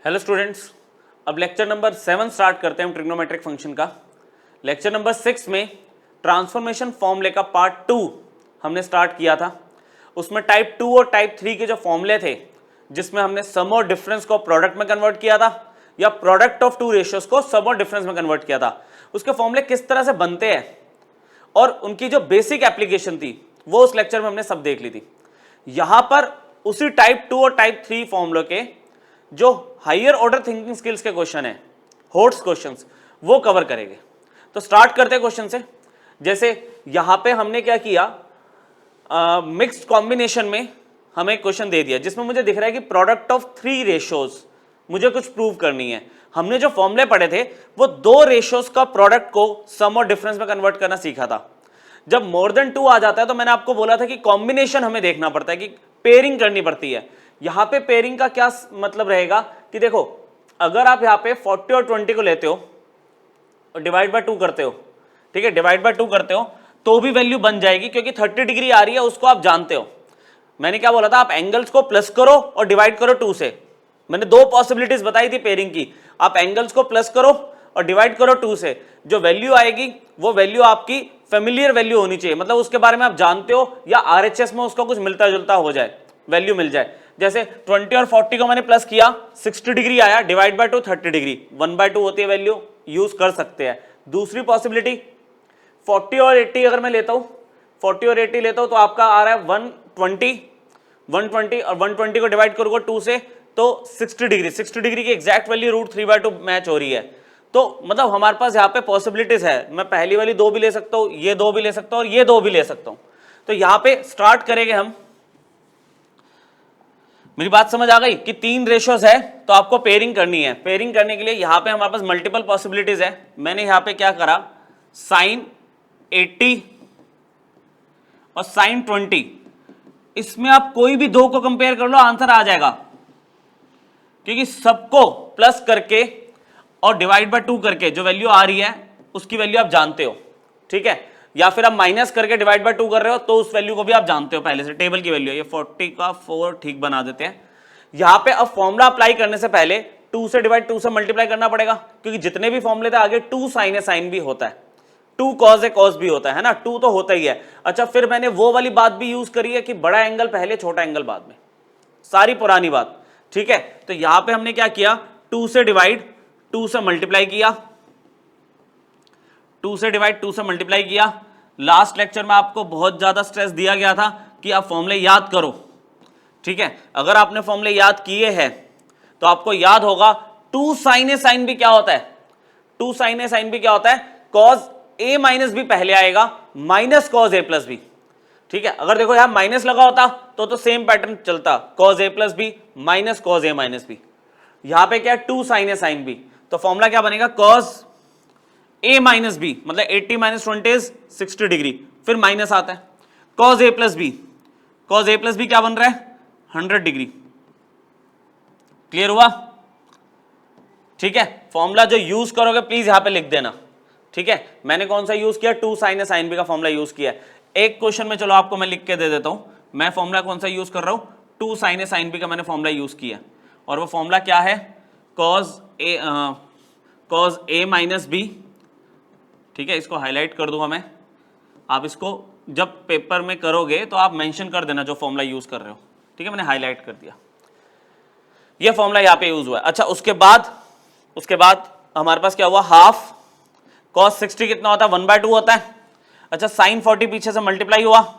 Hello students, अब lecture number 7 start करते हैं हम ट्रिग्नोमेट्रिक फंक्शन का। लेक्चर नंबर 6 में ट्रांसफॉर्मेशन फॉर्मूले का पार्ट 2 हमने स्टार्ट किया था। उसमें टाइप 2 और टाइप 3 के जो फॉर्मूले थे, जिसमें हमने सम और डिफरेंस को प्रोडक्ट में कन्वर्ट किया था या प्रोडक्ट ऑफ टू रेशियोज को सम और डिफरेंस में कन्वर्ट किया था, उसके फॉर्मूले किस तरह से बनते हैं और उनकी जो बेसिक एप्लीकेशन थी वो उस लेक्चर में हमने सब देख ली थी। यहां पर उसी टाइप 2 और टाइप 3 फॉर्मूले के जो हायर ऑर्डर थिंकिंग स्किल्स के क्वेश्चन है, होट्स क्वेश्चंस, वो कवर करेंगे। तो स्टार्ट करते हैं क्वेश्चन से। जैसे यहां पे हमने क्या किया, मिक्स्ड कॉम्बिनेशन में हमें एक क्वेश्चन दे दिया जिसमें मुझे दिख रहा है कि प्रोडक्ट ऑफ 3 रेशियोज मुझे कुछ प्रूव करनी है। हमने जो फॉर्मूले पढ़े थे वो 2 रेशियोज का प्रोडक्ट को सम और डिफरेंस में कन्वर्ट करना सीखा था। जब मोर देन 2 आ जाता है तो मैंने आपको बोला था कि कॉम्बिनेशन हमें देखना पड़ता है, कि पेयरिंग करनी पड़ती है। यहां पे पेयरिंग का क्या मतलब रहेगा कि देखो, अगर आप यहां पे 40 और 20 को लेते हो और डिवाइड बाय 2 करते हो, ठीक है, डिवाइड बाय 2 करते हो तो भी वैल्यू बन जाएगी, क्योंकि 30 डिग्री आ रही है, उसको आप जानते हो। मैंने क्या बोला था, आप एंगल्स को प्लस करो और डिवाइड करो 2 से। मैंने 2 पॉसिबिलिटीज बताई थी पेयरिंग की। आप एंगल्स को प्लस करो और डिवाइड करो 2 से, जो वैल्यू आएगी वो वैल्यू आपकी फेमिलियर वैल्यू होनी चाहिए, मतलब उसके बारे में आप जानते हो या आरएचएस में उसका कुछ मिलता जुलता हो जाए, वैल्यू मिल जाए। जैसे 20 और 40 को मैंने प्लस किया, 60 डिग्री आया, डिवाइड बाय 2 30 डिग्री, 1/2 होती है वैल्यू, यूज कर सकते हैं। दूसरी पॉसिबिलिटी 40 और 80 अगर मैं लेता हूं, 40 और 80 लेता हूं तो आपका आ रहा है 120 और 120 को डिवाइड करूंगा 2 से तो 60 डिग्री, 60 डिग्री की एग्जैक्ट वैल्यू √3/2 मैच हो रही है। तो मतलब हमारे पास यहाँ पे पॉसिबिलिटीज है, मैं पहली वाली 2 भी ले सकता हूँ, ये 2 भी ले सकता हूँ और ये 2 भी ले सकता हूँ। तो यहाँ पे स्टार्ट करेंगे हम। मेरी बात समझ आ गई कि 3 रेशियोज है तो आपको पेयरिंग करनी है। पेयरिंग करने के लिए यहाँ पे हमारे पास मल्टीपल पॉसिबिलिटीज है। मैंने यहाँ पे क्या करा, साइन 80 और साइन 20, इसमें आप कोई भी 2 को कंपेयर कर लो, आंसर आ जाएगा, क्योंकि सबको प्लस करके और डिवाइड बाय 2 करके जो वैल्यू आ रही है उसकी वैल्यू आप जानते हो, ठीक है। या फिर आप माइनस करके डिवाइड बाय 2 कर रहे हो तो उस वैल्यू को भी आप जानते हो पहले से, टेबल की वैल्यू है। ये 40 का 4 ठीक बना देते हैं। यहां पे अब फॉर्मूला अप्लाई करने से पहले 2 से डिवाइड 2 से मल्टीप्लाई करना पड़ेगा, क्योंकि जितने भी फॉर्मूले थे आगे 2 साइन है, साइन भी होता है, 2 कॉस है, कॉस भी होता है ना, 2 तो होता ही है। अच्छा, फिर मैंने वो वाली बात भी यूज करी है कि बड़ा एंगल पहले छोटा एंगल बाद में, सारी पुरानी बात, ठीक है। तो यहां पे हमने क्या किया, 2 से डिवाइड 2 से मल्टीप्लाई किया, 2 से डिवाइड 2 से मल्टीप्लाई किया। लास्ट लेक्चर में आपको बहुत ज्यादा स्ट्रेस दिया गया था कि आप फॉर्मूले याद करो, ठीक है। अगर आपने फॉर्मूले याद किए हैं तो आपको याद होगा 2 साइन ए साइन बी क्या होता है, 2 साइन ए साइन बी क्या होता है, कॉस ए माइनस बी पहले आएगा minus cos A plus B, ठीक है। अगर देखो यहां माइनस लगा होता तो सेम पैटर्न चलता, cos A plus B minus cos A minus B. यहां पे क्या है, 2 साइन ए साइन बी, तो फॉर्मूला क्या बनेगा, कॉस ए माइनस बी, मतलब 80 माइनस 20 इज 60 डिग्री, फिर माइनस आता है, cos A plus B, cos A plus B क्या बन रहा है, 100 डिग्री। क्लियर हुआ, ठीक है। फॉर्मूला जो यूज करोगे प्लीज यहां पे लिख देना, ठीक है। मैंने कौन सा यूज किया, 2 साइन ए साइन बी का फॉर्मूला यूज किया। एक क्वेश्चन में चलो आपको मैं लिख के दे देता हूं, मैं फॉर्मूला कौन सा यूज कर रहा हूं, 2 साइन ए साइन बी का मैंने फॉर्मूला यूज किया, और वो फॉर्मूला क्या है, कॉस ए माइनस बी, ठीक है। इसको हाईलाइट कर दूंगा मैं, आप इसको जब पेपर में करोगे तो आप मेंशन कर देना जो फॉर्मूला यूज कर रहे हो, ठीक है। मैंने हाईलाइट कर दिया, ये फॉर्मूला यहां पे यूज हुआ है। अच्छा, उसके बाद हमारे पास क्या हुआ, हाफ कॉस 60 कितना होता है, 1/2 होता है। अच्छा, साइन 40 पीछे से मल्टीप्लाई हुआ,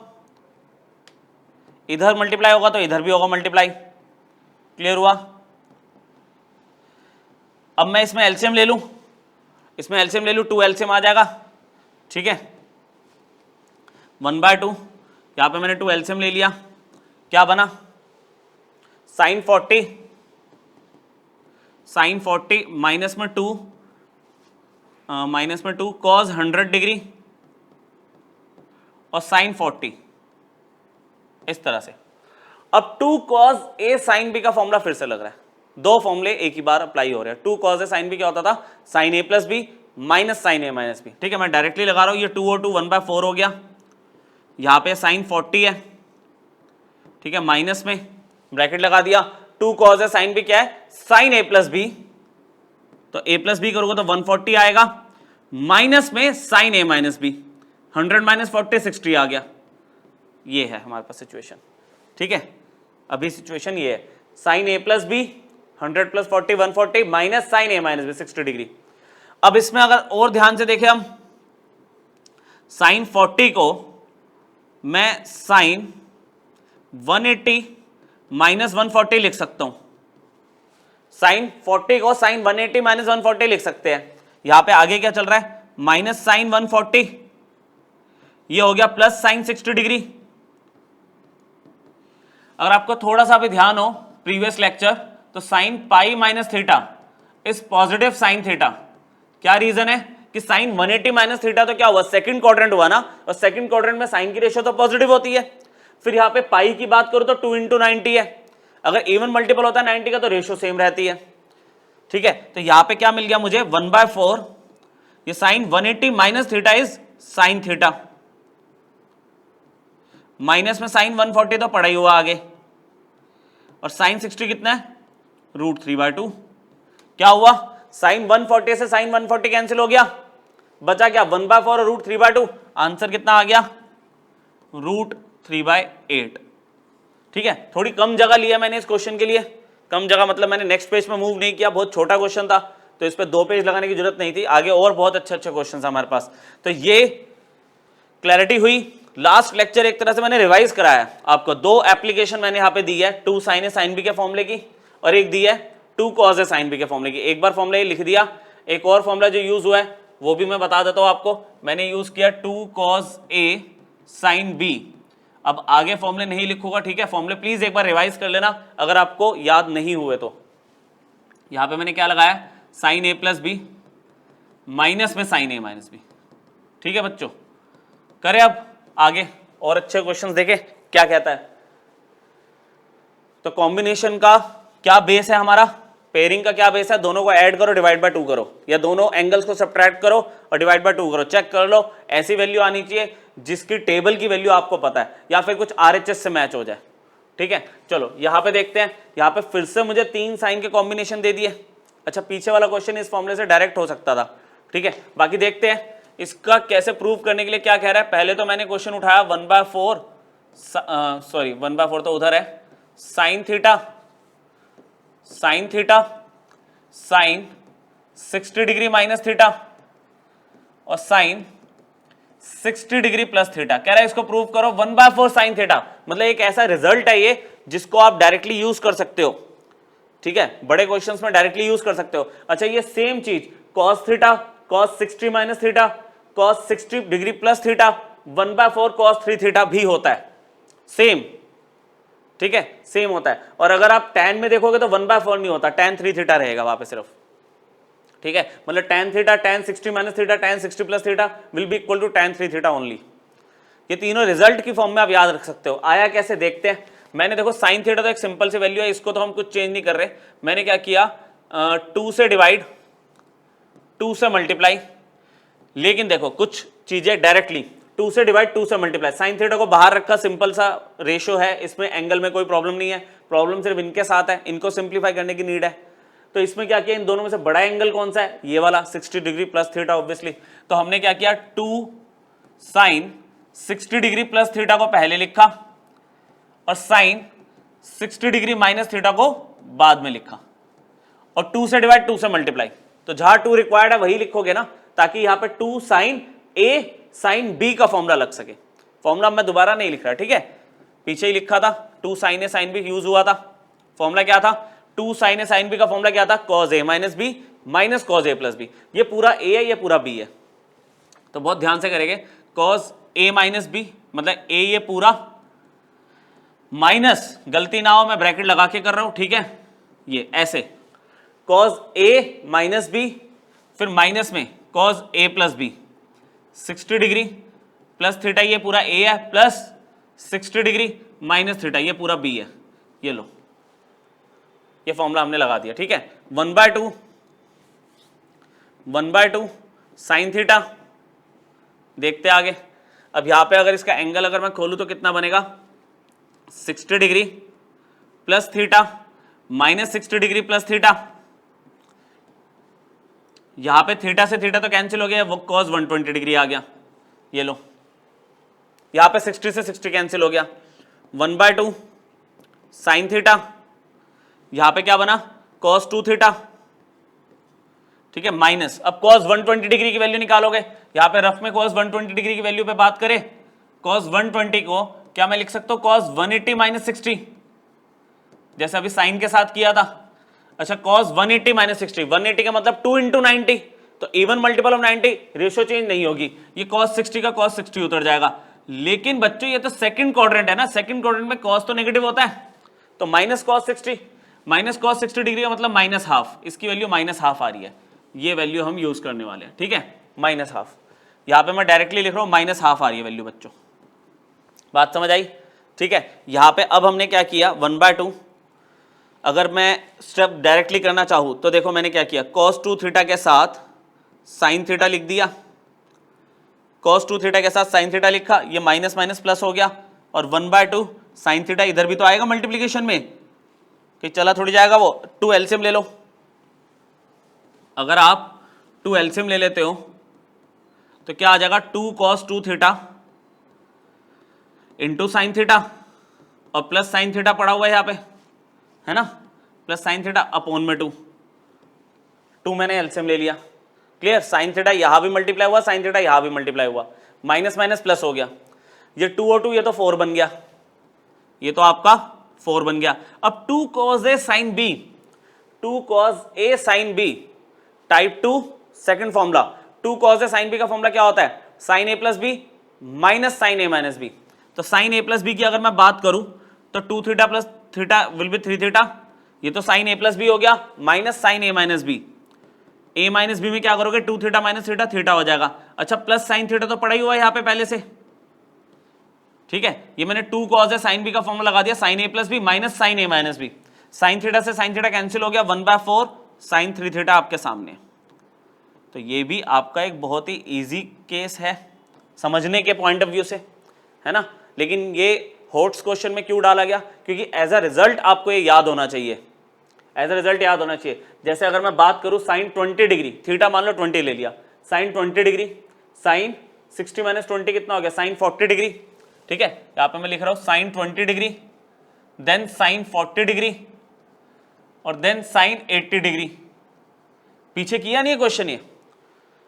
इधर मल्टीप्लाई होगा तो इधर भी होगा मल्टीप्लाई। क्लियर हुआ। अब मैं इसमें एलसीएम ले लूं, इसमें एलसीएम ले लूं, 2 एलसीएम आ जाएगा, ठीक है। 1/2, यहां पे मैंने 2 एलसीएम ले लिया, क्या बना, साइन 40 माइनस में 2 कॉस 100 डिग्री और साइन 40, इस तरह से। अब 2 कॉस ए साइन बी का फॉर्मूला फिर से लग रहा है, 2 फॉर्मूले एक ही बार अप्लाई हो रहे हैं। 2 कॉस ए साइन बी क्या होता था, sign A plus B minus sine A minus B, ठीक है। मैं डायरेक्टली लगा रहा हूं, ये 2 और 2 1/4 हो गया। यहां पे साइन 40 है, ठीक है, माइनस में ब्रैकेट लगा दिया, 2 cos ए साइन बी क्या है, साइन ए प्लस बी, तो ए प्लस बी करोगे तो 140 आएगा, माइनस में sine A minus B, 100 minus 40 60 आ गया। ये है हमारे पास सिचुएशन, ठीक है। अभी सिचुएशन ये है, sine A plus B 100 plus 40 140 minus sine A minus B 60 degree. अब इसमें अगर और ध्यान से देखें हम, साइन 40 को मैं साइन 180 माइनस 140 लिख सकता हूं, साइन 40 को साइन 180 माइनस 140 लिख सकते हैं। यहां पे आगे क्या चल रहा है, माइनस साइन 140, ये हो गया प्लस साइन 60 डिग्री। अगर आपको थोड़ा सा भी ध्यान हो प्रीवियस लेक्चर, तो sine pi minus theta is positive sine theta. क्या रीजन है कि साइन 180 माइनस थीटा तो क्या हुआ, सेकंड क्वाड्रेंट हुआ ना, और सेकंड क्वाड्रेंट में साइन की रेशियो तो पॉजिटिव होती है। फिर यहाँ पे पाई की बात करो तो 2 इंटू 90 है, अगर इवन मल्टीपल होता है 90 का तो रेशियो सेम रहती है, ठीक है। तो यहाँ पे क्या मिल गया मुझे 1/4, ये sine 180 minus theta is sine theta, minus में साइन 140 तो पढ़ा ही हुआ आगे, और साइन 60 कितना है, √3/2। क्या हुआ, साइन 140 से साइन 140 कैंसिल हो गया, बचा क्या 1/4 और √3/2, आंसर कितना आ गया √3/8, ठीक है। थोड़ी कम जगह लिया मैंने इस क्वेश्चन के लिए, कम जगह मतलब मैंने नेक्स्ट पेज में मूव नहीं किया, बहुत छोटा क्वेश्चन था तो इस पे 2 पेज लगाने की जरूरत नहीं थी, आगे और बहुत अच्छे अच्छे क्वेश्चन हमारे पास। तो ये क्लैरिटी हुई। लास्ट लेक्चर एक तरह से मैंने रिवाइज कराया आपको, 2 एप्लीकेशन मैंने यहाँ पे दी है, 2 साइन ए साइन बी के फॉर्मूले की, और एक दी है 2 कॉस ए साइन बी के फॉर्मूले की। एक बार फॉर्मूला ये लिख दिया, एक और फॉर्मूला जो यूज हुआ है वो भी मैं बता देता हूँ आपको। मैंने यूज किया 2 कॉस ए साइन बी। अब आगे फॉर्मूले नहीं लिखूंगा, ठीक है। फॉर्मूले प्लीज एक बार रिवाइज कर लेना अगर आपको याद नहीं हुए तो। यहां पे मैंने क्या लगाया, sign A plus B minus में साइन ए माइनस बी, ठीक है बच्चों। करें अब आगे और अच्छे क्वेश्चंस देखें क्या कहता है। तो कॉम्बिनेशन का क्या बेस है हमारा, पेयरिंग का क्या बेस है, दोनों को ऐड करो डिवाइड बाय 2 करो, या दोनों एंगल्स को सब्ट्रैक्ट करो और डिवाइड बाय 2 करो। चेक कर लो ऐसी वैल्यू आनी चाहिए जिसकी टेबल की वैल्यू आपको पता है, या फिर कुछ आरएचएस से मैच हो जाए, ठीक है। चलो यहां पे देखते हैं, यहां पे फिर से मुझे 3 साइन के कॉम्बिनेशन दे दिए। अच्छा, पीछे वाला क्वेश्चन इस फॉर्मूले से डायरेक्ट हो सकता था, ठीक है। बाकी देखते हैं इसका कैसे प्रूव करने के लिए क्या कह रहा है। पहले तो मैंने क्वेश्चन उठाया 1/4, सॉरी 1/4 तो उधर है, sine theta sine 60 degree minus theta और साइन 60 डिग्री प्लस थीटा। कह रहा है इसको प्रूव करो 1/4 साइन थीटा। मतलब एक ऐसा रिजल्ट है ये जिसको आप डायरेक्टली यूज कर सकते हो, ठीक है, बड़े क्वेश्चंस में डायरेक्टली यूज कर सकते हो। अच्छा, ये सेम चीज cos theta cos 60 minus theta cos 60 degree plus theta 1/4 cos 3 theta भी होता है, सेम, ठीक है, सेम होता है। और अगर आप tan में देखोगे तो 1/4 नहीं होता, tan 3 थीटा रहेगा वहां पे सिर्फ, ठीक है। मतलब tan theta tan 60 minus theta tan 60 plus theta will be equal to tan 3 theta only. ये तीनों रिजल्ट की फॉर्म में आप याद रख सकते हो। आया कैसे देखते हैं। मैंने देखो साइन थीटा तो एक सिंपल सी वैल्यू है, इसको तो हम कुछ चेंज नहीं कर रहे। मैंने क्या किया, 2 से डिवाइड 2 से मल्टीप्लाई, लेकिन देखो कुछ चीजें डायरेक्टली 2 से डिवाइड 2 से मल्टीप्लाई। साइन थीटा को बाहर रखा, सिंपल सा रेशियो है, इसमें एंगल में कोई प्रॉब्लम नहीं है, प्रॉब्लम सिर्फ इनके साथ है, इनको सिंप्लीफाई करने की नीड है। तो इसमें क्या किया, इन दोनों में से बड़ा एंगल कौन सा है, ये वाला 60 डिग्री प्लस थीटा ऑब्वियसली। तो हमने क्या किया, 2 साइन 60 डिग्री प्लस थीटा को पहले लिखा और साइन 60 डिग्री माइनस थीटा को बाद में लिखा, और 2 से डिवाइड 2 से मल्टीप्लाई। तो जहां 2 रिक्वायर्ड है वही लिखोगे ना, ताकि यहां पे 2 साइन ए साइन बी का फॉर्मूला लग सके। फॉर्मूला मैं दोबारा नहीं लिख रहा, ठीक है, पीछे ही लिखा था। 2 sine A sine B use हुआ था। फॉर्मूला क्या था, 2 साइन ए साइन बी का फॉर्मूला क्या था, cos A minus B minus cos A plus B. ये पूरा ए है, ये पूरा बी है, तो बहुत ध्यान से करेंगे। कॉज ए माइनस बी मतलब ए ये पूरा, माइनस, गलती ना हो मैं ब्रैकेट लगा के कर रहा हूं, ठीक है, ये ऐसे कॉज ए माइनस बी, फिर माइनस में cos A plus B, 60 degree plus theta ये पूरा ए है, प्लस 60 डिग्री माइनस थीटा ये पूरा बी है। ये लो, ये फॉर्मूला हमने लगा दिया, ठीक है। 1/2 साइन थीटा, देखते आगे। अब यहां पे अगर इसका एंगल अगर मैं खोलूं तो कितना बनेगा, 60 degree plus theta minus 60 degree plus theta, यहां पे थीटा से थीटा तो कैंसिल हो गया, वो cos 120 डिग्री आ गया, ये लो, यहां पे 60 से 60 कैंसिल हो गया, 1/2 साइन थीटा, यहां पे क्या बना cos 2 थीटा, ठीक है, माइनस, अब cos 120 डिग्री की वैल्यू निकालोगे, यहां पे रफ में cos 120 डिग्री की वैल्यू पे बात करें, cos 120 को क्या मैं लिख सकता हूं cos 180 माइनस 60, जैसे अभी साइन के साथ किया था। अच्छा, cos 180 माइनस 60, 180 का मतलब 2 इंटू 90, तो even multiple of 90, ratio change नहीं होगी, ये cos 60 का cos 60 उतर जाएगा। लेकिन बच्चों ये तो सेकंड क्वाड्रेंट है ना, सेकंड क्वाड्रेंट में cos तो नेगेटिव होता है, तो minus cos 60, minus cos 60 degree का मतलब माइनस हाफ, इसकी वैल्यू माइनस हाफ आ रही है, ये वैल्यू हम यूज करने वाले हैं, ठीक है, माइनस हाफ, यहां पे मैं डायरेक्टली लिख रहा हूं माइनस हाफ आ रही है वैल्यू बच्चों, बात समझ आई, ठीक है। यहां पे अब हमने क्या किया 1/2, अगर मैं स्टेप डायरेक्टली करना चाहूं तो देखो मैंने क्या किया, cos 2 थीटा के साथ साइन थीटा लिख दिया, cos 2 थीटा के साथ साइन थीटा लिखा, ये माइनस माइनस प्लस हो गया, और 1/2 साइन थीटा इधर भी तो आएगा मल्टीप्लीकेशन में, कि चला थोड़ी जाएगा वो, 2 एलसीएम ले लो, अगर आप 2 एलसीएम ले लेते हो तो क्या आ जाएगा 2 cos 2 theta into sine theta, और प्लस साइन थीटा पड़ा हुआ है यहाँ पे, है ना, प्लस साइन थीटा अपॉन में 2 मैंने एलसीएम ले लिया, क्लियर, साइन थीटा यहां भी मल्टीप्लाई हुआ, साइन थीटा यहां भी मल्टीप्लाई हुआ, माइनस माइनस प्लस हो गया, ये 2 और 2 ये तो 4 बन गया, ये तो आपका 4 बन गया। अब 2 cos a sin b, 2 cos a sin b type 2 second formula, 2 cos a sin b का फॉर्मूला क्या होता है, sin a plus B minus sine a minus B, तो साइन a प्लस बी की अगर मैं बात करूं तो 2 theta plus theta will be 3 theta, ये तो साइन a प्लस बी हो गया minus sine a minus B, a minus B में क्या करोगे 2 थीटा माइनस थीटा, थीटा हो जाएगा। अच्छा, प्लस साइन थीटा तो पड़ा ही हुआ है यहाँ पे पहले से, ठीक है, ये मैंने 2 cos a sin b का फॉर्मूला लगा दिया, sine a plus B minus sine a minus B, sine theta से साइन थीटा कैंसिल हो गया, 1/4 साइन 3 थीटा आपके सामने। तो ये भी आपका एक बहुत ही इजी केस है समझने के पॉइंट ऑफ व्यू से, है ना, लेकिन ये हॉट्स क्वेश्चन में क्यों डाला गया, क्योंकि एज अ रिजल्ट आपको ये याद होना चाहिए, एज अ रिजल्ट याद होना चाहिए। जैसे अगर मैं बात करूं साइन 20 डिग्री, थीटा मान लो 20 ले लिया, साइन 20 डिग्री, साइन 60 माइनस 20 कितना हो गया, साइन 40 डिग्री, ठीक है, यहां पे मैं लिख रहा हूं sine 20 degree, then sine 40 degree, और देन साइन 80 डिग्री। पीछे किया नहीं है क्वेश्चन ये,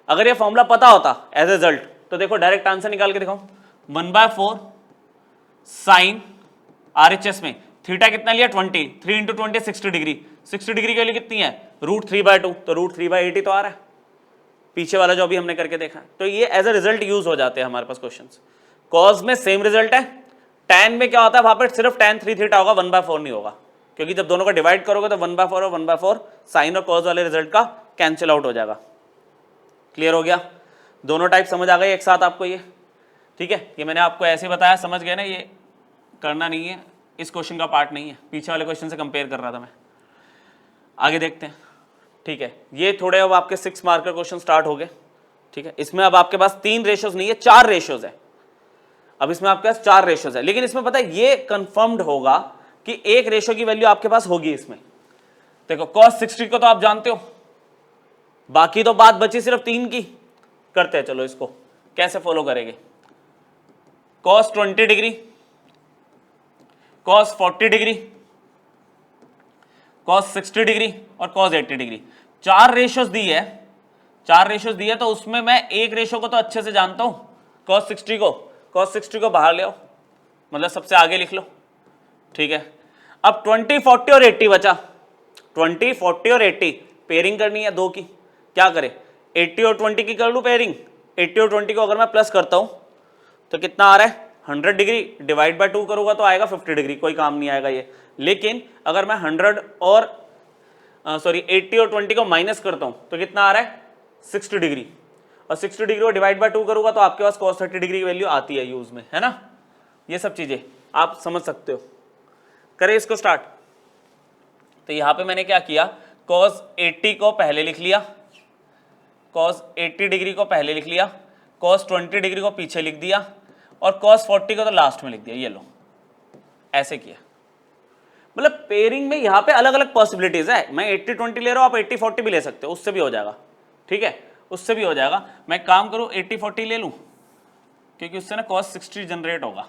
अगर ये फॉर्मूला पता होता एज ए रिजल्ट तो देखो डायरेक्ट आंसर निकाल के दिखाओ, 1/4 साइन आरएचएस में थीटा कितना लिया 20, 3 इंटू 20 60 डिग्री, 60 डिग्री के लिए कितनी है √3/2, तो √3/80 तो आ रहा है पीछे वाला जो अभी हमने करके देखा। तो ये एज अ रिजल्ट यूज हो जाते हैं हमारे पास क्वेश्चंस। कॉज में सेम रिजल्ट है, टैन में क्या होता है वहां पर सिर्फ टैन 3 थीटा होगा, 1/4 नहीं होगा, क्योंकि जब दोनों को डिवाइड करोगे तो 1/4 और 1/4 साइन और कॉज वाले रिजल्ट का कैंसिल आउट हो जाएगा। क्लियर हो गया, दोनों टाइप समझ आ गए एक साथ आपको ये, ठीक है। ये मैंने आपको ऐसे बताया, समझ गए ना, ये करना नहीं है, इस क्वेश्चन का पार्ट नहीं है, पीछे वाले क्वेश्चन से कंपेयर कर रहा था मैं। आगे देखते हैं, ठीक है। ये थोड़े अब आपके 6 मार्क का क्वेश्चन स्टार्ट हो गए, ठीक है। इसमें अब आपके पास 3 रेशियोज नहीं है, 4 रेशियोज है। अब इसमें आपके पास 4 रेशियोज है, लेकिन इसमें पता है ये कंफर्म्ड होगा कि एक रेशियो की वैल्यू आपके पास होगी इसमें। देखो cos 60 को तो आप जानते हो, बाकी तो बात बची सिर्फ 3 की। करते हैं, चलो इसको कैसे फॉलो करेंगे। cos 20 degree, cos 40 degree, cos 60 degree और cos 80 डिग्री, 4 रेशियोज दी है, 4 रेशियोज दी है। तो उसमें मैं एक रेशियो को तो अच्छे से जानता हूं, cos 60 को, cos 60 को बाहर ले आओ, मतलब सबसे आगे लिख लो, ठीक है। अब 20, 40 और 80 बचा, 20, 40 और 80 पेयरिंग करनी है 2 की। क्या करें, 80 और 20 की कर लूं पेयरिंग। 80 और 20 को अगर मैं प्लस करता हूं तो कितना आ रहा है 100 डिग्री, डिवाइड बाय 2 करूंगा तो आएगा 50 डिग्री, कोई काम नहीं आएगा ये। लेकिन अगर मैं 100 और 80 और 20 को माइनस करता हूं तो कितना आ रहा है 60 डिग्री, और 60 डिग्री को डिवाइड बाय 2 करूंगा तो आपके पास cos 30 डिग्री की वैल्यू आती है यूज में, है ना। ये सब चीजें आप समझ सकते हो। करें इसको स्टार्ट। तो यहां पे मैंने क्या किया, cos 80 को पहले लिख लिया, cos 80 डिग्री को पहले लिख लिया, cos 20 डिग्री को पीछे लिख दिया, और cos 40 को तो लास्ट में लिख दिया। ये लो, ऐसे किया। मतलब पेयरिंग में यहाँ पे अलग अलग पॉसिबिलिटीज है, मैं 80-20 ले रहा हूँ, आप 80-40 भी ले सकते हो, उससे भी हो जाएगा, ठीक है, उससे भी हो जाएगा। मैं काम करूँ 80-40 ले लूँ, क्योंकि उससे ना cos 60 जनरेट होगा,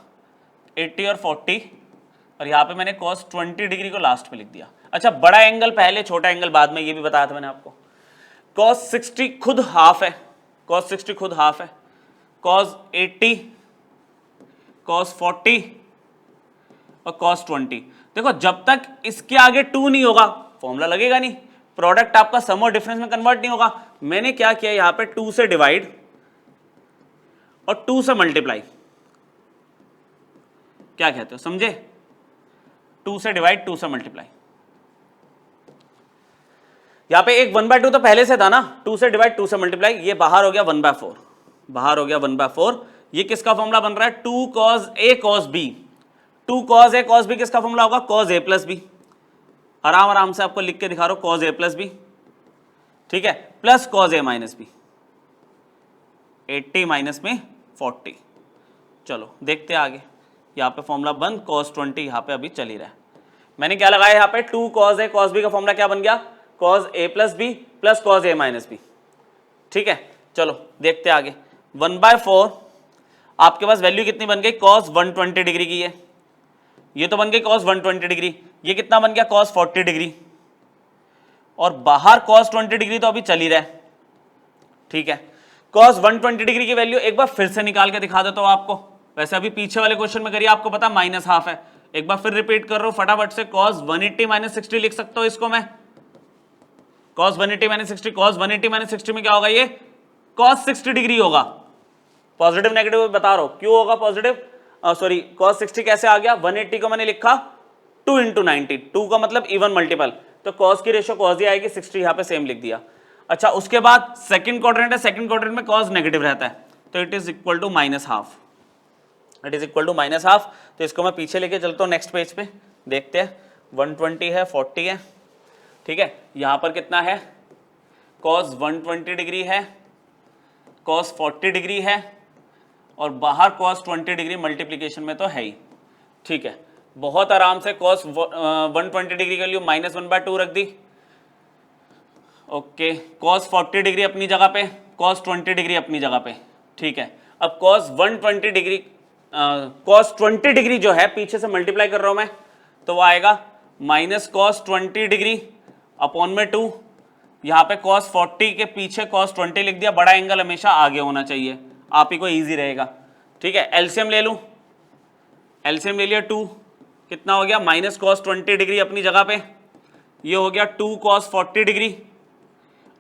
80 और 40, और यहाँ पे मैंने cos 20 डिग्री को लास्ट में लिख दिया। अच्छा, बड़ा एंगल पहले, छोटा एंगल बाद में, ये भी बताया था मैंने आपको। cos 60 खुद हाफ है, cos 60 खुद हाफ है, cos 80, cos 40 और cos 20। देखो जब तक इसके आगे 2 नहीं होगा फॉर्मूला लगेगा नहीं, प्रोडक्ट आपका सम और डिफरेंस में कन्वर्ट नहीं होगा। मैंने क्या किया, यहां पे 2 से डिवाइड और 2 से मल्टीप्लाई, क्या कहते हो, समझे? 2 से डिवाइड, 2 से मल्टीप्लाई। यहां पे एक 1/2 तो पहले से था ना, 2 से डिवाइड 2 से मल्टीप्लाई, ये बाहर हो गया 1/4, बाहर हो गया 1/4। ये किसका फॉर्मूला बन रहा है, 2 cos a cos b, 2 cos a cos b किसका फॉर्मूला होगा, cos a प्लस b। आराम आराम से आपको लिख के दिखा रहा हूं, cos a प्लस b, ठीक है, plus cos a minus b, 80 minus में 40। चलो देखते हैं आगे, यहाँ पे फॉर्मूला बंद, cos 20 यहाँ पे अभी चल ही रहा है। मैंने क्या लगाया यहाँ पे, 2 cos a cos b का फॉर्मूला क्या बन गया, cos a plus b plus cos a minus b, ठीक है। चलो देखते हैं आगे, 1/4 आपके पास वैल्यू कितनी बन गई, cos 120 डिग्री की है, ये तो बन गई cos 120 डिग्री, ये कितना बन गया, cos 40 डिग्री, और बाहर cos 20 डिग्री तो अभी चल ही रहा है, ठीक है। cos 120 डिग्री की वैल्यू एक बार फिर से निकाल के दिखा देता हूं आपको, वैसे अभी पीछे वाले क्वेश्चन में करिए, आपको पता -1/2 है, एक बार फिर रिपीट कर रहा हूं फटाफट से, cos 180 - 60 लिख सकता हूं इसको मैं, cos 180 - 60, cos 180 - 60 में क्या होगा, ये cos 60 डिग्री होगा, पॉजिटिव नेगेटिव बता रहा हूं क्यों होगा पॉजिटिव, सॉरी cos 60 कैसे आ गया, 180 को मैंने लिखा 2 × 90, 2 का मतलब इवन मल्टीपल, तो cos की रेशियो cos ही आएगी, 60 यहाँ पे सेम लिख दिया। अच्छा, उसके बाद सेकंड क्वाड्रेंट है, सेकंड क्वाड्रेंट में cos नेगेटिव रहता है, तो it is equal to -1/2, it is equal to -1/2। तो इसको मैं पीछे लेके चलता हूँ, नेक्स्ट पेज पे देखते हैं, 120 है, 40 है, ठीक है, यहाँ पर कितना है, cos 120 डिग्री है, cos 40 डिग्री है, और बाहर cos 20 डिग्री मल्टीप्लीकेशन में तो है ही, ठीक है। बहुत आराम से cos 120 डिग्री की वैल्यू -1/2 रख दी, ओके, cos 40 डिग्री अपनी जगह पे, cos 20 डिग्री अपनी जगह पे, ठीक है। अब cos 120 डिग्री, cos 20 डिग्री जो है पीछे से मल्टीप्लाई कर रहा हूं मैं, तो वो आएगा -cos 20 डिग्री अपॉन में 2, यहाँ पे cos 40 के पीछे cos 20 लिख दिया, बड़ा एंगल हमेशा आगे होना चाहिए, आप ही को इजी रहेगा, ठीक है। एलसीएम ले लूं, एलसीएम ले लिया 2, कितना हो गया, -cos 20 डिग्री अपनी जगह पे, ये हो गया 2 cos 40 डिग्री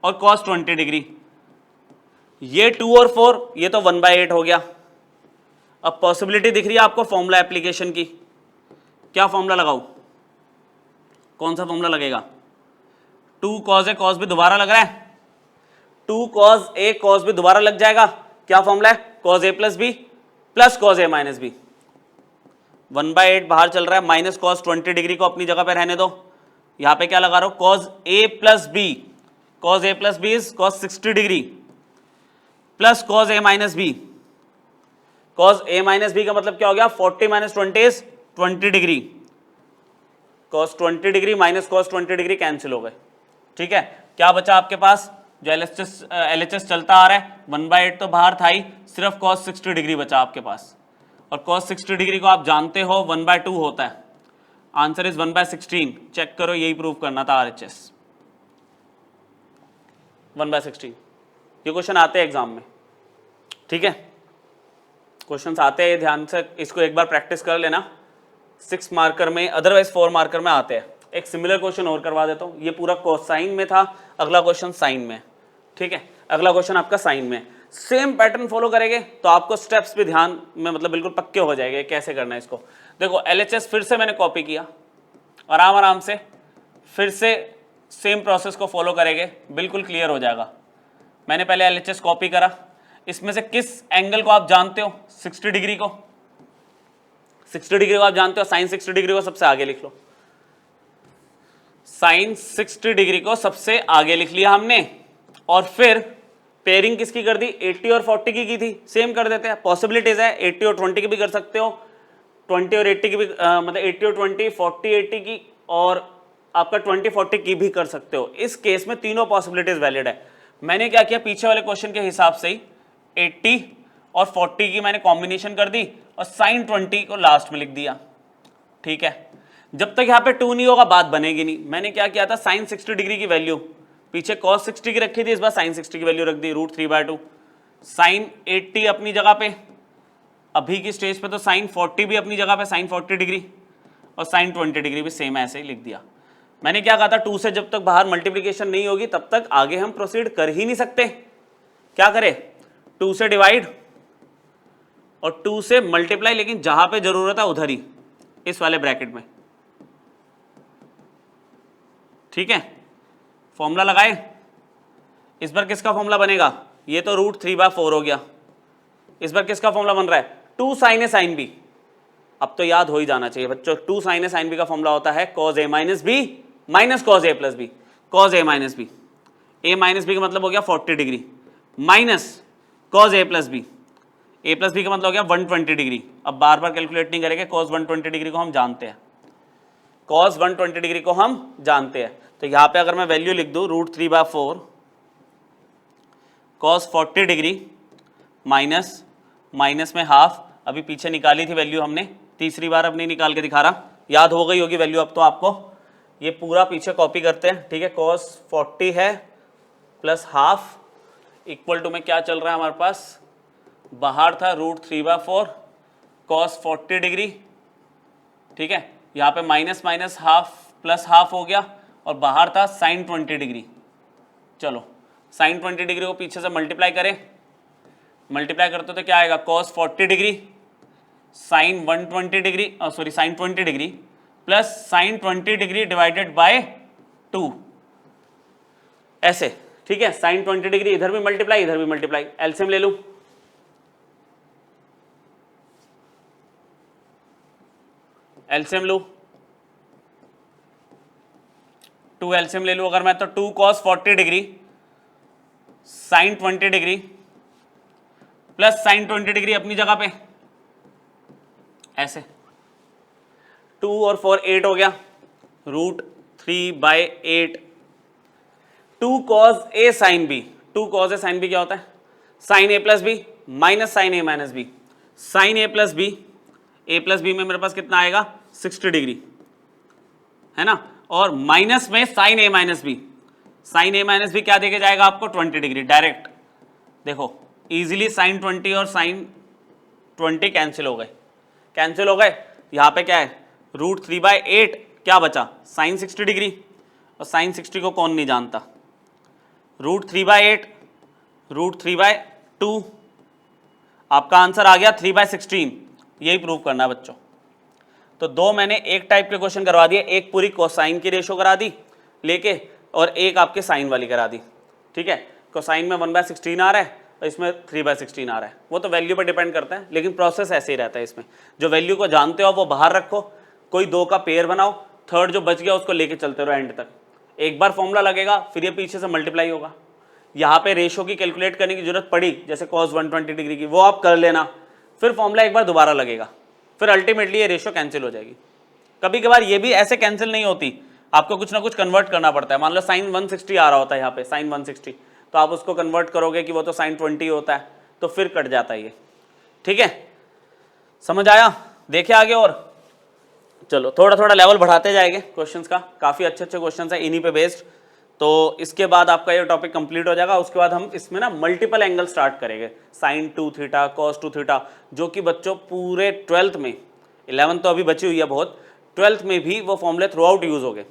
और cos 20 डिग्री, ये 2 और 4, ये तो 1/8 हो गया। अब पॉसिबिलिटी दिख रही है आपको फॉर्मूला एप्लीकेशन की, क्या फॉर्मूला लगाऊं, कौन सा फॉर्मूला लगेगा, 2 cos a cos b दोबारा लग रहा है, 2 cos a cos b दोबारा लग जाएगा, क्या फॉर्मूला है, cos a plus b plus cos a minus b, 1/8 बाहर चल रहा है, -cos 20 डिग्री को अपनी जगह पे रहने दो, यहां पे क्या लगा रहा हूं, cos a plus b, cos a plus b is cos 60 degree plus cos a minus b, cos a minus b का मतलब क्या हो गया, 40 - 20 is 20 degree, cos 20 degree minus cos 20 degree cancel हो गए, ठीक है। क्या बचा आपके पास, जो LHS चलता आ रहा है, 1/8 तो बाहर था ही, सिर्फ cos 60 डिग्री बचा आपके पास, और cos 60 डिग्री को आप जानते हो 1/2 होता है, आंसर इज 1/16, चेक करो, यही प्रूव करना था RHS, 1/16, ये क्वेश्चन आते हैं एग्जाम में, ठीक है, क्वेश्चंस आते हैं, ध्यान से इसको एक बार प्रैक्टिस कर लेना, 6 मार्कर में, अदरवाइज 4 मार्कर में आते हैं। एक सिमिलर क्वेश्चन और करवा देता हूँ, ये पूरा कोसाइन में था, अगला क्वेश्चन साइन में, ठीक है, अगला क्वेश्चन आपका साइन में, सेम पैटर्न फॉलो करेंगे तो आपको स्टेप्स भी ध्यान में मतलब बिल्कुल पक्के हो जाएंगे कैसे करना है इसको। देखो LHS फिर से मैंने कॉपी किया, आराम आराम से फिर से सेम प्रोसेस को फॉलो करेंगे, बिल्कुल क्लियर हो जाएगा। मैंने पहले LHS कॉपी करा, इसमें से किस एंगल को आप जानते हो, 60 डिग्री को, 60 डिग्री को आप जानते हो, साइन 60 डिग्री को सबसे आगे लिख लो, साइन 60 डिग्री को सबसे आगे लिख लिया हमने, और फिर पेयरिंग किसकी कर दी, 80 और 40 की थी, सेम कर देते हैं, पॉसिबिलिटीज है 80 और 20 की भी कर सकते हो, 20 और 80 की भी मतलब 80 और 20, 40 80 की और आपका 20-40 की भी कर सकते हो। इस केस में तीनों पॉसिबिलिटीज वैलिड है। मैंने क्या किया, पीछे वाले क्वेश्चन के हिसाब से ही 80 और 40 की मैंने कॉम्बिनेशन कर दी और sin 20 को लास्ट में लिख दिया। ठीक है, जब तक यहाँ पे 2 नहीं होगा बात बनेगी नहीं। मैंने क्या किया था, sin 60 डिग्री की वैल्यू पीछे cos 60 की रखी थी, इस बार sin 60 की वैल्यू रख दी √3/2। sin 80 अपनी जगह पे, अभी की स्टेज पे तो sin 40 भी अपनी जगह पे, sin 40 डिग्री, और sin 20 डिग्री भी सेम ऐसे ही लिख दिया। मैंने क्या कहा था, 2 से जब तक बाहर मल्टीप्लीकेशन नहीं होगी तब तक आगे हम प्रोसीड कर ही नहीं सकते। क्या करें, 2 से डिवाइड और 2 से मल्टीप्लाई, लेकिन जहां पे जरूरत है उधर ही, इस वाले ब्रैकेट में। ठीक है, फॉर्मूला लगाए। इस बार किसका फॉर्मूला बनेगा, ये तो √3/4 हो गया। इस बार किसका फॉर्मूला बन रहा है, 2 sin A sin B। अब तो याद हो ही जाना चाहिए बच्चों, 2 sin A sin B का फॉर्मूला होता है cos A minus B minus cos A plus B। cos A minus B, A minus B का मतलब हो गया 40 degree minus cos A plus B, A plus B का मतलब हो गया 120 डिग्री। अब बार बार कैलकुलेट नहीं करेंगे, cos 120 डिग्री को हम जानते हैं, cos 120 डिग्री को हम जानते हैं। तो यहाँ पे अगर मैं वैल्यू लिख दूं √3/4 cos 40 डिग्री माइनस माइनस में हाफ, अभी पीछे निकाली थी वैल्यू हमने, तीसरी बार अब नहीं निकाल के दिखा रहा, याद हो गई होगी वैल्यू अब तो आपको। ये पूरा पीछे कॉपी करते हैं। ठीक है, cos 40 है प्लस हाफ इक्वल टू में क्या चल रहा है हमारे पास, बाहर था √3/4 cos 40 डिग्री। ठीक है, यहाँ पे minus minus half plus half हो गया और बाहर था sin 20 डिग्री। चलो sin 20 डिग्री को पीछे से मल्टीप्लाई करें, मल्टीप्लाई करते तो क्या आएगा, cos 40 degree sin 120 degree, sorry sin 20 degree plus sin 20 degree divided by 2, ऐसे। ठीक है, sin 20 डिग्री इधर भी मल्टीप्लाई इधर भी मल्टीप्लाई, एलसीएम ले लूं, एलसीएम लूं, 2 एलसीएम ले लूं अगर मैं, तो 2 cos 40 degree sin 20 degree plus sin 20 degree अपनी जगह पे ऐसे, 2 और 4 8 हो गया, √3/8। 2 cos A sin B, 2 cos A sin B क्या होता है, sin A plus B minus sin A minus B, sin A plus B, A plus B में मेरे पास कितना आएगा 60 डिग्री, है ना, और माइनस में sin A minus B, sin A minus B क्या देके जाएगा आपको 20 डिग्री डायरेक्ट। देखो इजीली sin 20 और sin 20 कैंसिल हो गए, कैंसिल हो गए। यहाँ पे क्या है, √3/8 क्या बचा, sin 60 डिग्री, और sin 60 को कौन नहीं जानता, √3/8 √3/2, आपका आंसर आ गया 3/16। यही प्रूव करना है बच्चों। तो 2 मैंने एक टाइप के क्वेश्चन करवा दिए, एक पूरी कोसाइन की रेशो करा दी लेके और एक आपके साइन वाली करा दी। ठीक है, कोसाइन में 1/16 आ रहा है और इसमें 3/16 आ रहा है, वो तो वैल्यू पर डिपेंड करता है, लेकिन प्रोसेस ऐसे ही रहता है इसमें। जो वैल्यू को जानते हो वो बाहर रखो, कोई 2 का पेयर बनाओ, थर्ड जो बच गया उसको लेके चलते रहो एंड तक। एक बार फॉर्मूला लगेगा फिर ये पीछे से मल्टीप्लाई होगा। यहाँ पे रेशो की कैलकुलेट करने की जरूरत पड़ी जैसे cos 120 डिग्री की, वो आप कर लेना, फिर फॉर्मूला एक बार दोबारा लगेगा, फिर अल्टीमेटली ये रेशो कैंसिल हो जाएगी। कभी कभार ये भी ऐसे कैंसिल नहीं होती, आपको कुछ ना कुछ कन्वर्ट करना पड़ता है। मान लो sin 160 आ रहा होता है यहाँ पे, sin 160, तो आप उसको कन्वर्ट करोगे कि वो तो sin 20 होता है, तो फिर कट जाता है ये। ठीक है, समझ आया, देखे आगे। और चलो थोड़ा थोड़ा लेवल बढ़ाते जाएंगे क्वेश्चंस का, काफ़ी अच्छे अच्छे क्वेश्चंस हैं इन्हीं पे बेस्ड। तो इसके बाद आपका ये टॉपिक कंप्लीट हो जाएगा। उसके बाद हम इसमें ना मल्टीपल एंगल स्टार्ट करेंगे, sin 2 थीटा cos 2 थीटा, जो कि बच्चों पूरे 12th में, 11th तो अभी बची हुई है बहुत, 12th में भी वो फॉर्मूले थ्रू आउट यूज हो गए।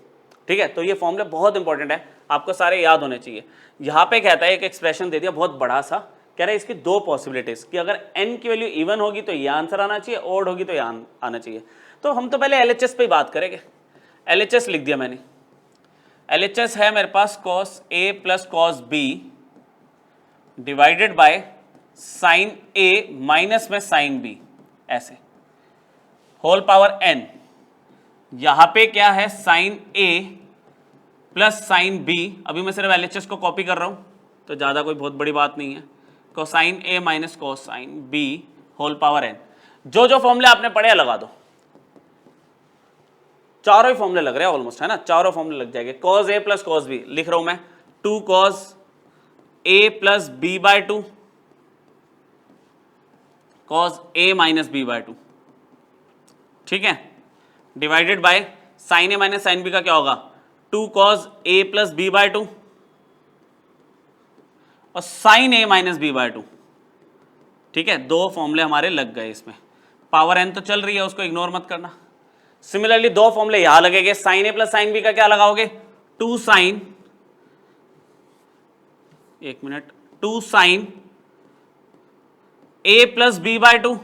ठीक है, तो ये फॉर्मूले बहुत इंपॉर्टेंट है, आपको सारे याद होने चाहिए। यहाँ पे कहता है एक एक्सप्रेशन दे दिया बहुत बड़ा सा, कह रहा है इसकी 2 पॉसिबिलिटीज कि अगर n की वैल्यू इवन होगी तो ये आंसर आना चाहिए, ओड होगी तो ये आना चाहिए। तो हम तो पहले LHS पे ही बात करेंगे। LHS लिख दिया मैंने, LHS है मेरे पास cos A plus cos B divided by sin A minus में sin B, ऐसे होल पावर n। यहां पे क्या है sin A plus sin B, अभी मैं सिर्फ LHS को कॉपी कर रहा हूं तो ज्यादा कोई बहुत बड़ी बात नहीं है, cosine A माइनस cosine B whole power n। जो जो फॉर्मूले आपने पढ़े लगा दो। चारों ही फॉर्मूले लग रहे हैं ऑलमोस्ट, है ना, चारों फॉर्मूले लग जाएंगे। Cos A plus cos B लिख रहा हूं मैं, 2 cos A plus B by 2 cos A minus B by 2, ठीक है, divided by sine A minus sine B का क्या होगा, 2 cos A plus B by 2 और sine A minus B by 2, ठीक है, दो फॉर्मूले हमारे लग गए इसमें। पावर एन तो चल रही है, उसको इग्नोर मत करना। सिमिलरली दो फॉर्मूले यहां लगेंगे, sign A plus sign B का क्या लगाओगे, 2 साइन, एक minute, 2 sine A plus B by 2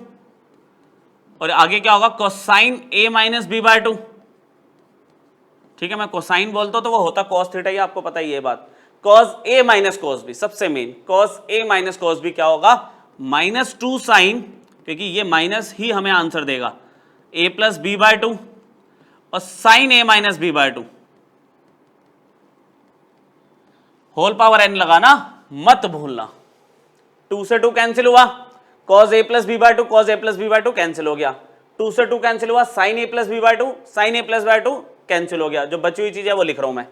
और आगे क्या होगा, cosine A minus B by 2, ठीक है। मैं कोसाइन बोलता हूं तो वो होता कॉस थीटा, ये आपको पता ही है बात। Cos A minus cos B, सबसे main cos A minus cos B क्या होगा, -2 साइन, क्योंकि ये माइनस ही हमें आंसर देगा, ए प्लस बी बाय 2 और sine A minus B by 2 whole power n लगाना मत भूलना। 2 से 2 कैंसिल हुआ, cos A plus B by 2 cos A plus B by 2 cancel हो गया, 2 से 2 कैंसिल हुआ, sine A plus B by 2 sine A plus by 2 cancel हो गया। जो बची हुई चीज है वो लिख रहा हूं मैं,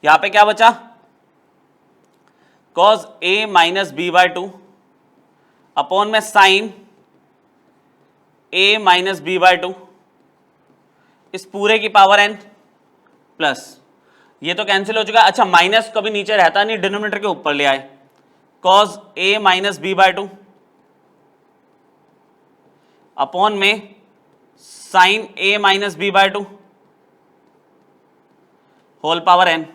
यहां पे क्या बचा, cos A minus B by 2 upon में sine A minus B by 2 इस पूरे की पावर एन प्लस, ये तो कैंसिल हो चुका है। अच्छा, माइनस कभी नीचे रहता नहीं, डिनोमिनेटर के ऊपर ले आए, cos A minus B by 2 upon में sine A minus B by 2 whole power n.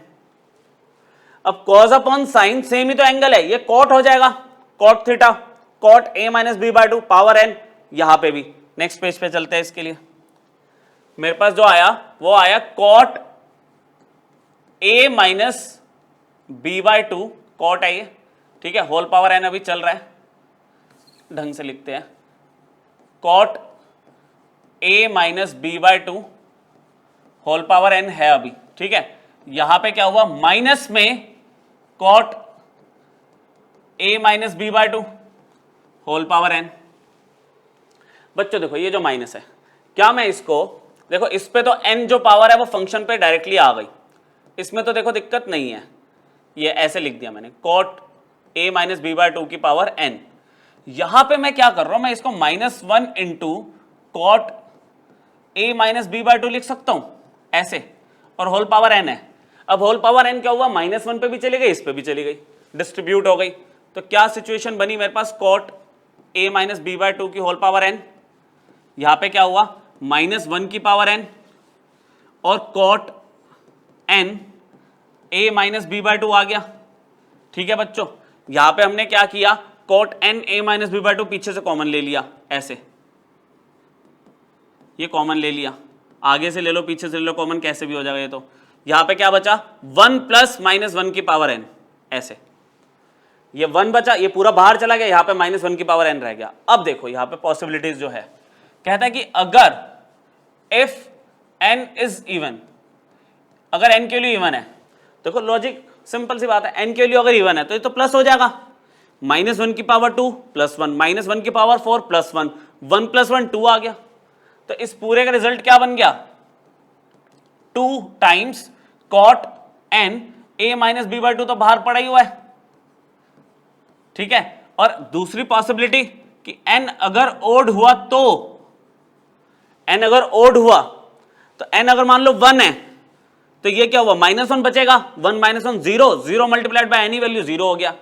अब कॉस अपॉन साइन सेम ही तो एंगल है, ये कॉट हो जाएगा, cot theta, cot A minus B by 2 power n, यहां पे भी। नेक्स्ट पेज पे चलते हैं। इसके लिए मेरे पास जो आया वो आया cot A minus B by 2, cot है ये, ठीक है, होल पावर एन अभी चल रहा है, ढंग से लिखते हैं, cot A minus B by 2 whole power n है अभी, ठीक है। यहां पे क्या हुआ, माइनस में cot A minus B by 2 whole power n. बच्चों देखो ये जो माइनस है, क्या मैं इसको देखो, इस पे तो एन जो पावर है वो फंक्शन पे डायरेक्टली आ गई, इसमें तो देखो दिक्कत नहीं है, ये ऐसे लिख दिया मैंने, cot A minus B by 2 की पावर एन। यहां पे मैं क्या कर रहा हूं, मैं इसको -1 into cot A minus B by 2 लिख सकता हूं ऐसे, और होल पावर एन है। अब होल पावर एन क्या हुआ, -1 पे भी चली गई, इस पे भी चली गई, डिस्ट्रीब्यूट हो गई। तो क्या सिचुएशन बनी मेरे पास, cot A minus B by 2 की होल पावर एन, यहां पे क्या हुआ, -1 की पावर एन और cot n A minus B by 2 आ गया, ठीक है बच्चों। यहां पे हमने क्या किया, cot n A minus B by 2 पीछे से कॉमन ले लिया, ऐसे ये कॉमन ले लिया, आगे से ले लो पीछे से ले लो, कॉमन कैसे भी हो जाएगा ये तो। यहां पे क्या बचा, 1 प्लस -1 की पावर एन, ऐसे ये 1 बचा, ये पूरा बाहर चला गया, यहां पे -1 की पावर एन रह गया। अब देखो यहां पे पॉसिबिलिटीज जो है, कहता है कि अगर इफ एन इज इवन, अगर एन के लिए इवन है, देखो लॉजिक सिंपल सी बात है, एन के लिए अगर इवन है तो ये तो प्लस हो जाएगा, -1 की पावर 2 + 1, -1 की पावर 4 + 1, 1 + 1 2 आ गया। तो इस पूरे का रिजल्ट क्या बन गया, 2 times cot n A minus B by 2 तो बाहर पड़ा ही हुआ है, ठीक है। और दूसरी पॉसिबिलिटी कि एन अगर ओड हुआ तो, एन अगर ओड हुआ तो एन अगर मान लो 1 है तो ये क्या हुआ, -1 बचेगा, 1 - 1 0, 0 मल्टीप्लाइड बाय एनी वैल्यू 0 हो गया।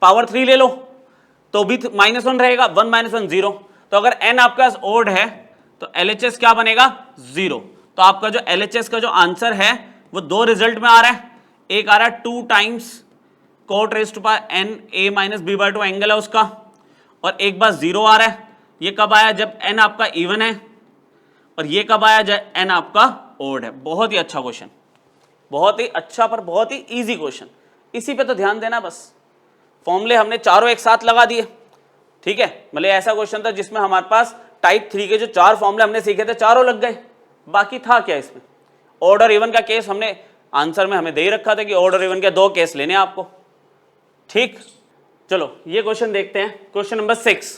पावर 3 ले लो तो भी -1 रहेगा, 1 - 1 0। तो अगर एन आपके पास ओड है तो LHS क्या बनेगा, 0। तो आपका जो LHS का जो आंसर है वो दो रिजल्ट में आ रहा है, एक आ रहा है 2 times cot raise to power n A minus B by 2 angle है उसका, और एक बार 0 आ रहा है। ये कब आया, जब एन आपका इवन है, और ये कब आया, जब एन आपका ओड है। बहुत ही अच्छा क्वेश्चन, बहुत ही अच्छा पर बहुत ही इजी क्वेश्चन, इसी पे तो ध्यान देना बस। फॉर्मूले हमने चारों एक साथ लगा दिए, ठीक है। मतलब ऐसा क्वेश्चन था जिसमें हमारे पास टाइप 3 के जो 4 फॉर्मूले हमने सीखे थे चारों लग गए, बाकी था क्या इसमें। ऑड और इवन का केस हमने आंसर में हमें दे ही रखा था कि ऑड और इवन के 2 केस लेने आपको, ठीक। चलो ये क्वेश्चन देखते हैं, क्वेश्चन नंबर 6।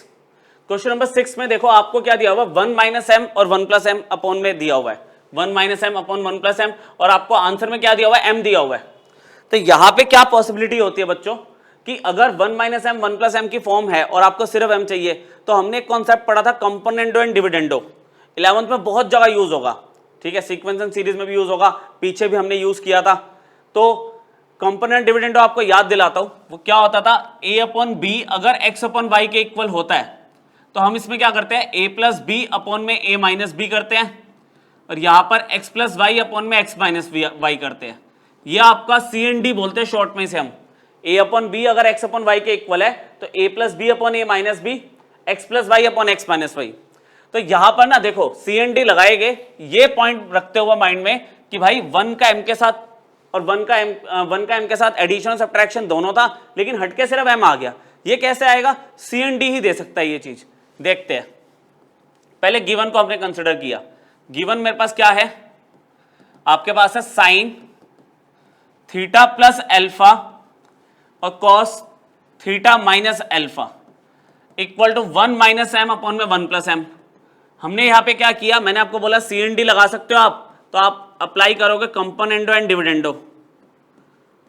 क्वेश्चन नंबर 6 में देखो आपको क्या दिया हुआ, 1 - m और 1 + m अपॉन में दिया हुआ है। 1 minus M upon 1 plus M, और आपको आंसर में क्या दिया हुआ है, एम दिया हुआ है। तो यहां पे क्या पॉसिबिलिटी होती है बच्चों कि अगर 1 माइनस एम 1 प्लस एम की फॉर्म है और आपको सिर्फ एम चाहिए, तो हमने एक कॉन्सेप्ट पढ़ा था कंपोनेंडो एंड डिविडेंडो, 11th में बहुत जगह यूज होगा, ठीक है, सीक्वेंस एंड सीरीज में भी यूज होगा, पीछे भी हमने यूज किया था। तो कंपोनेंट डिविडेंडो आपको याद दिलाता हूं, वो क्या होता था, a अपॉन बी अगर x अपॉन वाई के इक्वल होता है तो हम इसमें क्या करते हैं, a प्लस बी अपॉन में a माइनस बी करते हैं, और यहां पर x प्लस वाई अपॉन में x माइनस वाई करते हैं। ये आपका CND बोलते हैं शॉर्ट में से हम, a अपॉन बी अगर x अपॉन वाई के इक्वल है तो a plus B upon a minus B, x plus Y upon x minus Y. तो यहां पर ना देखो CND लगाएंगे, ये पॉइंट रखते हुए माइंड में कि भाई 1 का m के साथ और 1 का m के साथ एडिशन सब्ट्रैक्शन दोनों था, लेकिन हटके सिर्फ m आ गया। ये कैसे आएगा, CND ही दे सकता है ये चीज। देखते हैं, पहले गिवन को हमने कंसिडर किया। गिवन मेरे पास क्या है, आपके पास है साइन थीटा प्लस एल्फा और cos theta minus alpha equal to 1 minus M upon में 1 प्लस एम। हमने यहां पे क्या किया, मैंने आपको बोला CND लगा सकते हो आप, तो आप अप्लाई करोगे कंपोनेंडो एंड डिविडेंडो,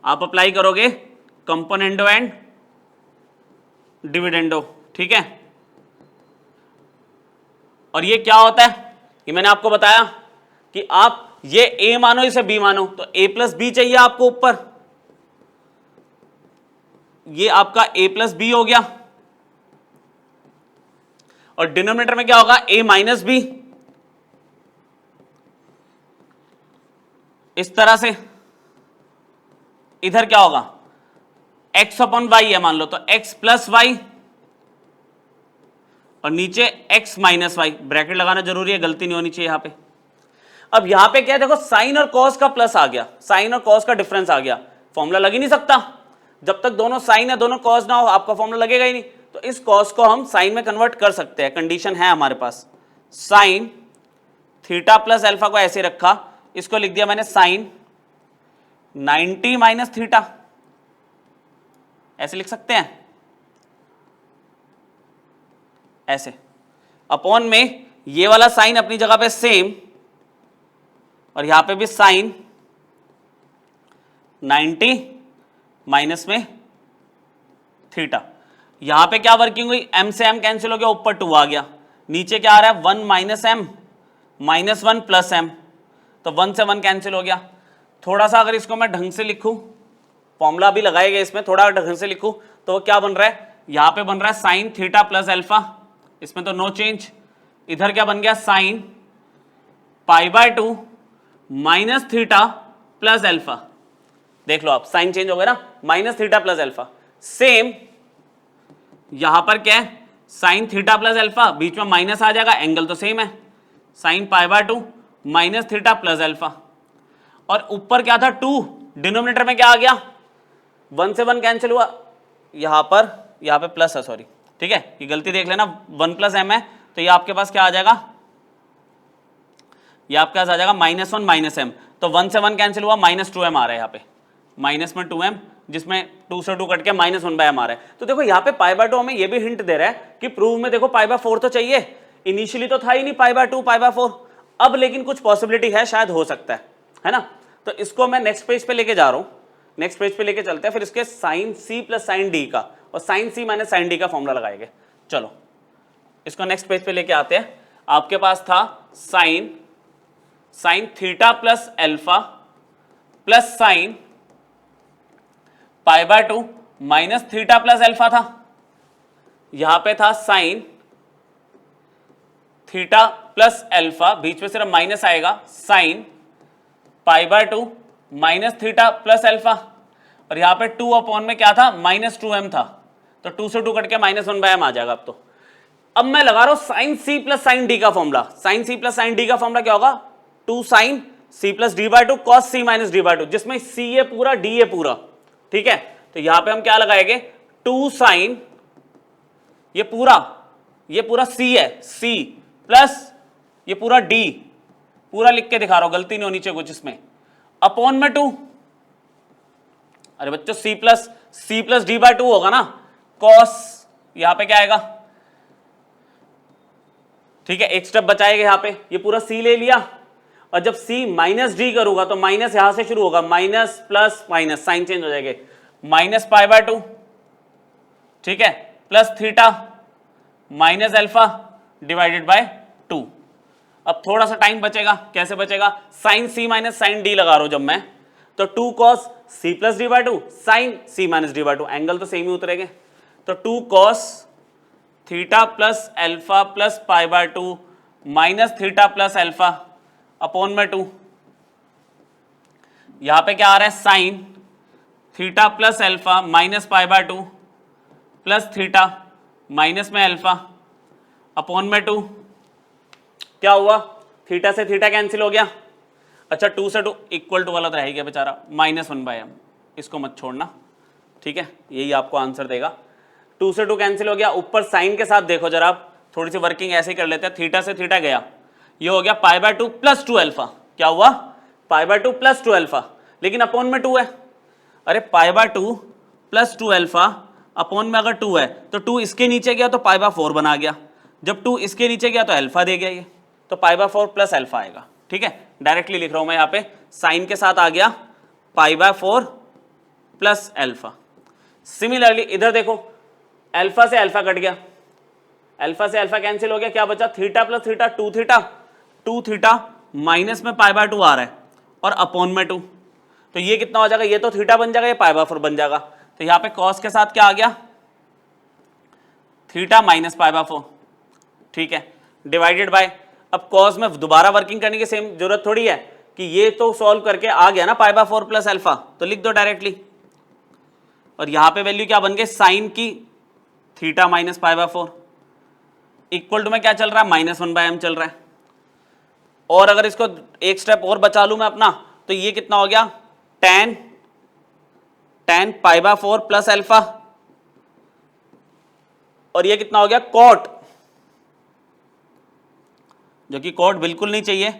आप अप्लाई करोगे कंपोनेंडो एंड डिविडेंडो, ठीक है। और ये क्या होता है, ये मैंने आपको बताया कि आप ये a मानो इसे b मानो, तो a प्लस बी चाहिए आपको ऊपर, ये आपका a प्लस बी हो गया, और डिनोमिनेटर में क्या होगा, a माइनस बी, इस तरह से। इधर क्या होगा, x अपॉन वाई है मान लो, तो x प्लस वाई और नीचे x माइनस वाई, ब्रैकेट लगाना जरूरी है, गलती नहीं होनी चाहिए यहां पे। अब यहां पे क्या है, देखो साइन और कॉस का प्लस आ गया, साइन और कॉस का डिफरेंस आ गया, फॉर्मूला लग ही नहीं सकता जब तक दोनों साइन है दोनों कॉस ना हो, आपका फॉर्मूला लगेगा ही नहीं। तो इस कॉस को हम साइन में कन्वर्ट कर सकते हैं, कंडीशन है हमारे पास। साइन थीटा प्लस अल्फा को ऐसे रखा, इसको लिख दिया मैंने साइन 90 माइनस थीटा, ऐसे लिख सकते हैं, ऐसे, अपॉन में ये वाला साइन अपनी जगह पे सेम, और यहां पे भी साइन 90 माइनस में थीटा। यहां पे क्या वर्किंग हुई, m से m कैंसिल हो गया, ऊपर 2 आ गया, नीचे क्या आ रहा है 1 minus M minus 1 plus M, तो 1 से 1 कैंसिल हो गया। थोड़ा सा अगर इसको मैं ढंग से लिखूं, फॉर्मूला भी लगाएगा इसमें, थोड़ा ढंग से लिखूं तो क्या बन रहा है, यहां पे बन रहा है साइन थीटा प्लस अल्फा, इसमें तो नो चेंज। इधर क्या बन गया, sine pi by 2 minus theta plus alpha, देख लो आप, साइन चेंज हो गया ना, minus theta plus alpha. Same यहां पर क्या है, साइन थीटा प्लस अल्फा, बीच में माइनस आ जाएगा, एंगल तो सेम है, sine pi by 2 minus theta plus alpha, और ऊपर क्या था 2, डिनोमिनेटर में क्या आ गया, 1 से 1 कैंसिल हुआ, यहां पे प्लस है, सॉरी, ठीक है, ये गलती देख लेना, 1 प्लस एम है, तो ये आपके पास क्या आ जाएगा, ये आपके पास आ जाएगा माइनस 1 माइनस एम, तो 1 से 1 कैंसिल हुआ, माइनस 2 एम आ रहा है यहाँ पे, माइनस में 2 एम, जिसमें 2 से 2 कट के माइनस 1 बाय एम आ रहा है। तो देखो यहाँ पे पाई बाय 2 हमें ये भी हिंट दे रहा है कि प्रूव में देखो पाई बाय 4 तो चाहिए, इनिशियली तो था ही नहीं पाई बाय 2 पाई बाय 4, अब लेकिन कुछ पॉसिबिलिटी है, शायद हो सकता है ना। तो इसको मैं नेक्स्ट पेज पे लेके जा रहा हूँ, नेक्स्ट पेज पे लेके चलते हैं, फिर इसके sine C plus sine D का और sine C minus sine D का फॉर्मूला लगाएंगे। चलो इसको नेक्स्ट पेज पे लेके आते हैं। आपके पास था sign theta plus alpha plus sine pi by 2 minus theta plus alpha था, यहां पे था साइन थीटा प्लस एल्फा, बीच में सिर्फ माइनस आएगा, sine pi by 2 minus theta plus alpha, और यहां पे 2 अपॉन में क्या था, माइनस 2m था, तो 2 से 2 कट के माइनस 1 बाय m आ जाएगा। अब मैं लगा रहा हूं sine C plus sine D का formula. Sine C plus sine D का फॉर्मूला क्या होगा, 2 sine C plus D by 2 cos C minus D by 2, जिसमें सी ये पूरा डी ये पूरा, ठीक है। तो यहां पे हम क्या लगाएंगे, 2 साइन ये पूरा सी है, सी प्लस ये पूरा डी, पूरा लिख के दिखा रहा हूं, गलती नहीं होनी चाहिए कुछ इसमें, अपॉन में 2, अरे बच्चों सी प्लस डी बाय 2 होगा ना, कॉस यहां पे क्या आएगा, ठीक है, एक स्टेप बचाएगा यहां पे, ये पूरा सी ले लिया, और जब c माइनस डी करूंगा तो माइनस यहां से शुरू होगा, minus plus minus, sine change हो जाएंगे, माइनस पाई बाय 2, ठीक है, plus theta minus alpha divided bye 2। अब थोड़ा सा टाइम बचेगा, कैसे बचेगा, sine C minus sine D लगा रहा हूं जब मैं, तो 2 cos c plus D by 2 sine c minus D by 2, angle तो सेम ही उतरेंगे, तो 2 cos थीटा plus alpha plus pi by 2 minus theta plus alpha upon में 2, यहां पे क्या आ रहा है, sine theta plus alpha minus pi by 2 plus theta minus में अल्फा अपॉन में 2, क्या हुआ, थीटा से थीटा कैंसिल हो गया, अच्छा 2 से 2 इक्वल टू वाला तो रह गया बेचारा, -1/m, इसको मत छोड़ना, ठीक है, यही आपको आंसर देगा। 2 से 2 कैंसिल हो गया, ऊपर साइन के साथ देखो जरा, आप थोड़ी सी वर्किंग ऐसे ही कर लेते हैं, थीटा से थीटा गया, ये हो गया पाई बाय 2 प्लस 2 अल्फा, क्या हुआ, पाई बाय 2 प्लस 2 अल्फा, लेकिन अपॉन में 2 है, अरे पाई बाय 2 प्लस 2 अल्फा अपॉन में अगर 2 है तो 2 इसके नीचे गया तो पाई बाय 4 बना गया, जब 2 इसके नीचे गया तो अल्फा दे गया ये, तो पाई बाय 4 प्लस अल्फा आएगा, ठीक है, डायरेक्टली लिख रहा हूं मैं यहाँ पे, साइन के साथ आ गया पाई बाय 4 प्लस अल्फा। सिमिलरली इधर देखो, अल्फा से अल्फा कट गया, अल्फा से अल्फा कैंसिल हो गया, क्या बचा, theta plus theta 2 theta minus में पाई बाय 2 आ रहा है और अपॉन में 2, तो ये कितना हो जाएगा, ये तो थीटा बन जाएगा, ये पाई बाय 4 बन जाएगा, तो यहाँ पे कॉस के साथ क्या आ गया, थीटा माइनस पाई बाय 4, ठीक है, डिवाइडेड बाय, अब कॉस में दोबारा वर्किंग करने की सेम जरूरत थोड़ी है कि ये तो सॉल्व करके आ गया ना पाई बाय 4 प्लस अल्फा, तो लिख दो डायरेक्टली, और यहां पे वैल्यू क्या बन गई, साइन की theta minus pi by 4 equal to में क्या चल रहा है, -1/m चल रहा है, और अगर इसको एक स्टेप और बचा लूं मैं अपना, तो ये कितना हो गया, tan pi by 4 plus alpha, और ये कितना हो गया, कॉट, जो कि कॉट बिल्कुल नहीं चाहिए,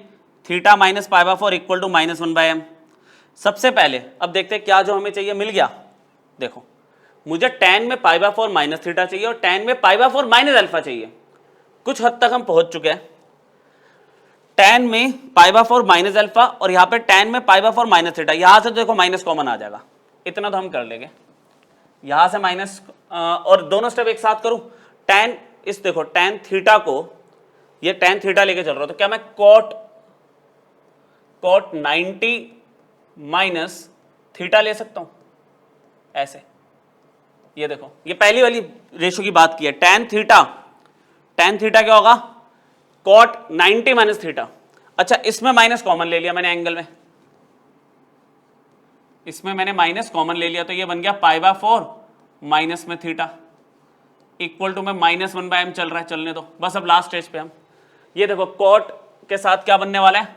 theta minus pi by 4 equal to -1/m। सबसे पहले अब देखते हैं क्या जो हमें चाहिए मिल गया, देखो मुझे tan में पाई बाय 4 माइनस थीटा चाहिए और tan में पाई बाय 4 माइनस अल्फा चाहिए, कुछ हद तक हम पहुंच चुके हैं, tan में पाई बाय 4 माइनस अल्फा और यहाँ पे tan में पाई बाय 4 माइनस थीटा, यहां से देखो माइनस कॉमन आ जाएगा, इतना तो हम कर लेंगे, यहां से माइनस, और दोनों स्टेप एक साथ करूं, tan इस देखो tan थीटा को, ये tan थीटा लेके चल रहा हूं, तो क्या मैं cot 90 माइनस थीटा ले सकता हूं ऐसे, ये देखो ये पहली वाली रेशो की बात की है, tan थीटा क्या होगा, cot 90 माइनस थीटा, अच्छा इसमें माइनस कॉमन ले लिया मैंने एंगल में, इसमें मैंने माइनस कॉमन ले लिया, तो ये बन गया पाई बाय 4 माइनस में थीटा इक्वल टू में -1/m चल रहा है, चलने दो बस, अब लास्ट स्टेज पे हम, ये देखो cot के साथ क्या बनने वाला है,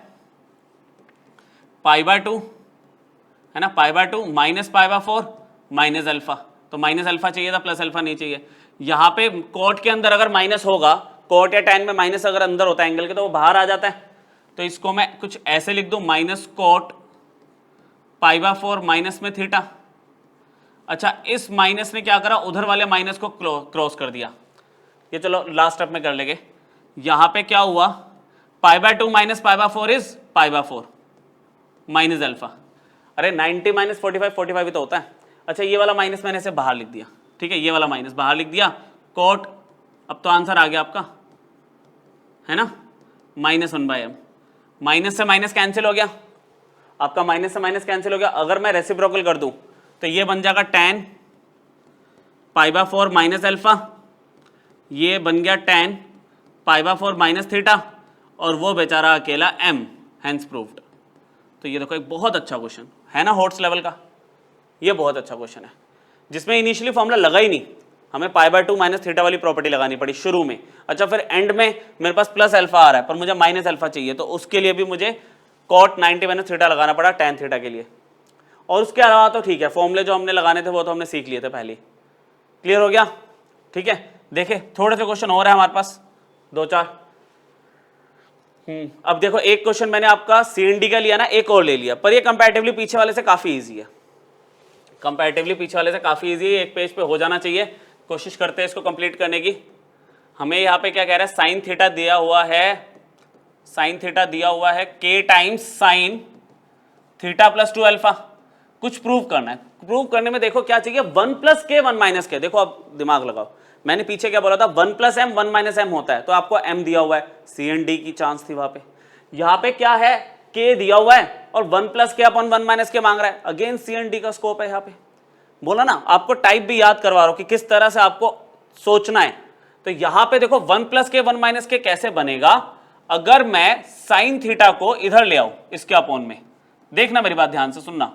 पाई बाय 2 है ना, पाई by 2 minus pi by 4 minus alpha, तो माइनस अल्फा चाहिए था, प्लस अल्फा नहीं चाहिए, यहाँ पे cot के अंदर अगर माइनस होगा, cot या tan में माइनस अगर अंदर होता है एंगल के तो वो बाहर आ जाता है, तो इसको मैं कुछ ऐसे लिख दूं, minus cot pi by 4 minus में थीटा, अच्छा इस माइनस ने क्या करा, उधर वाले माइनस को क्रॉस कर दिया, ये चलो लास्ट स्टेप में कर लेंगे, यहां पे क्या हुआ, पाई by 2 minus pi by 4 is pi by 4 minus alpha, अरे 90 माइनस 45 ही तो होता है, अच्छा ये वाला माइनस मैंने इसे बाहर लिख दिया, ठीक है, ये वाला माइनस बाहर लिख दिया, cot, अब तो आंसर आ गया आपका, है ना, -1/m, माइनस से माइनस कैंसिल हो गया, आपका माइनस से माइनस कैंसिल हो गया, अगर मैं रेसिप्रोकल कर दूं तो ये बन जाएगा tan pi by 4 minus alpha, ये बन गया tan pi by 4 minus theta, और वो बेचारा अकेला m, हेंस प्रूव्ड। तो ये देखो एक बहुत अच्छा क्वेश्चन है ना, हॉट्स लेवल का, ये बहुत अच्छा क्वेश्चन है, जिसमें इनिशियली फॉर्मूला लगा ही नहीं, हमें पाई बाय 2 माइनस थीटा वाली प्रॉपर्टी लगानी पड़ी शुरू में, अच्छा फिर एंड में मेरे पास प्लस अल्फा आ रहा है पर मुझे माइनस अल्फा चाहिए, तो उसके लिए भी मुझे cot 90 माइनस थीटा लगाना पड़ा tan थीटा के लिए, और उसके अलावा तो ठीक है, फॉर्मूले जो हमने लगाने थे वो तो हमने सीख लिए थे पहले, क्लियर हो गया, ठीक है। देखे थोड़े से क्वेश्चन और है हमारे पास, 2-4, अब देखो एक क्वेश्चन मैंने आपका CND का लिया ना, एक और ले लिया, पर ये कंपैरेटिवली पीछे वाले से काफी इजी है, कंपैरेटिवली पीछे वाले से काफी इजी है, एक पेज पे हो जाना चाहिए, कोशिश करते हैं इसको कंप्लीट करने की। हमें यहाँ पे क्या कह रहा है, साइन थीटा दिया हुआ है साइन थीटा दिया हुआ है k times sign theta plus 2 alpha. कुछ प्रूव करना है, प्रूव करने में देखो क्या चाहिए, 1 प्लस के 1 माइनस के। देखो अब दिमाग लगाओ, मैंने पीछे क्या बोला था, 1 प्लस एम 1 माइनस एम होता है, तो आपको m दिया हुआ है, सी एंड डी की चांस थी वहां पे। यहाँ पे क्या है, k दिया हुआ है और 1 प्लस के अपॉन 1 माइनस के मांग रहा है, अगेन सी एंड डी का स्कोप है यहाँ पे। बोला ना आपको टाइप भी याद करवा रहा हूं कि किस तरह से आपको सोचना है। तो यहां पे देखो 1 प्लस के 1 माइनस के कैसे बनेगा, अगर मैं साइन थीटा को इधर ले आऊं इसके अपॉन में, देखना मेरी बात ध्यान से सुनना,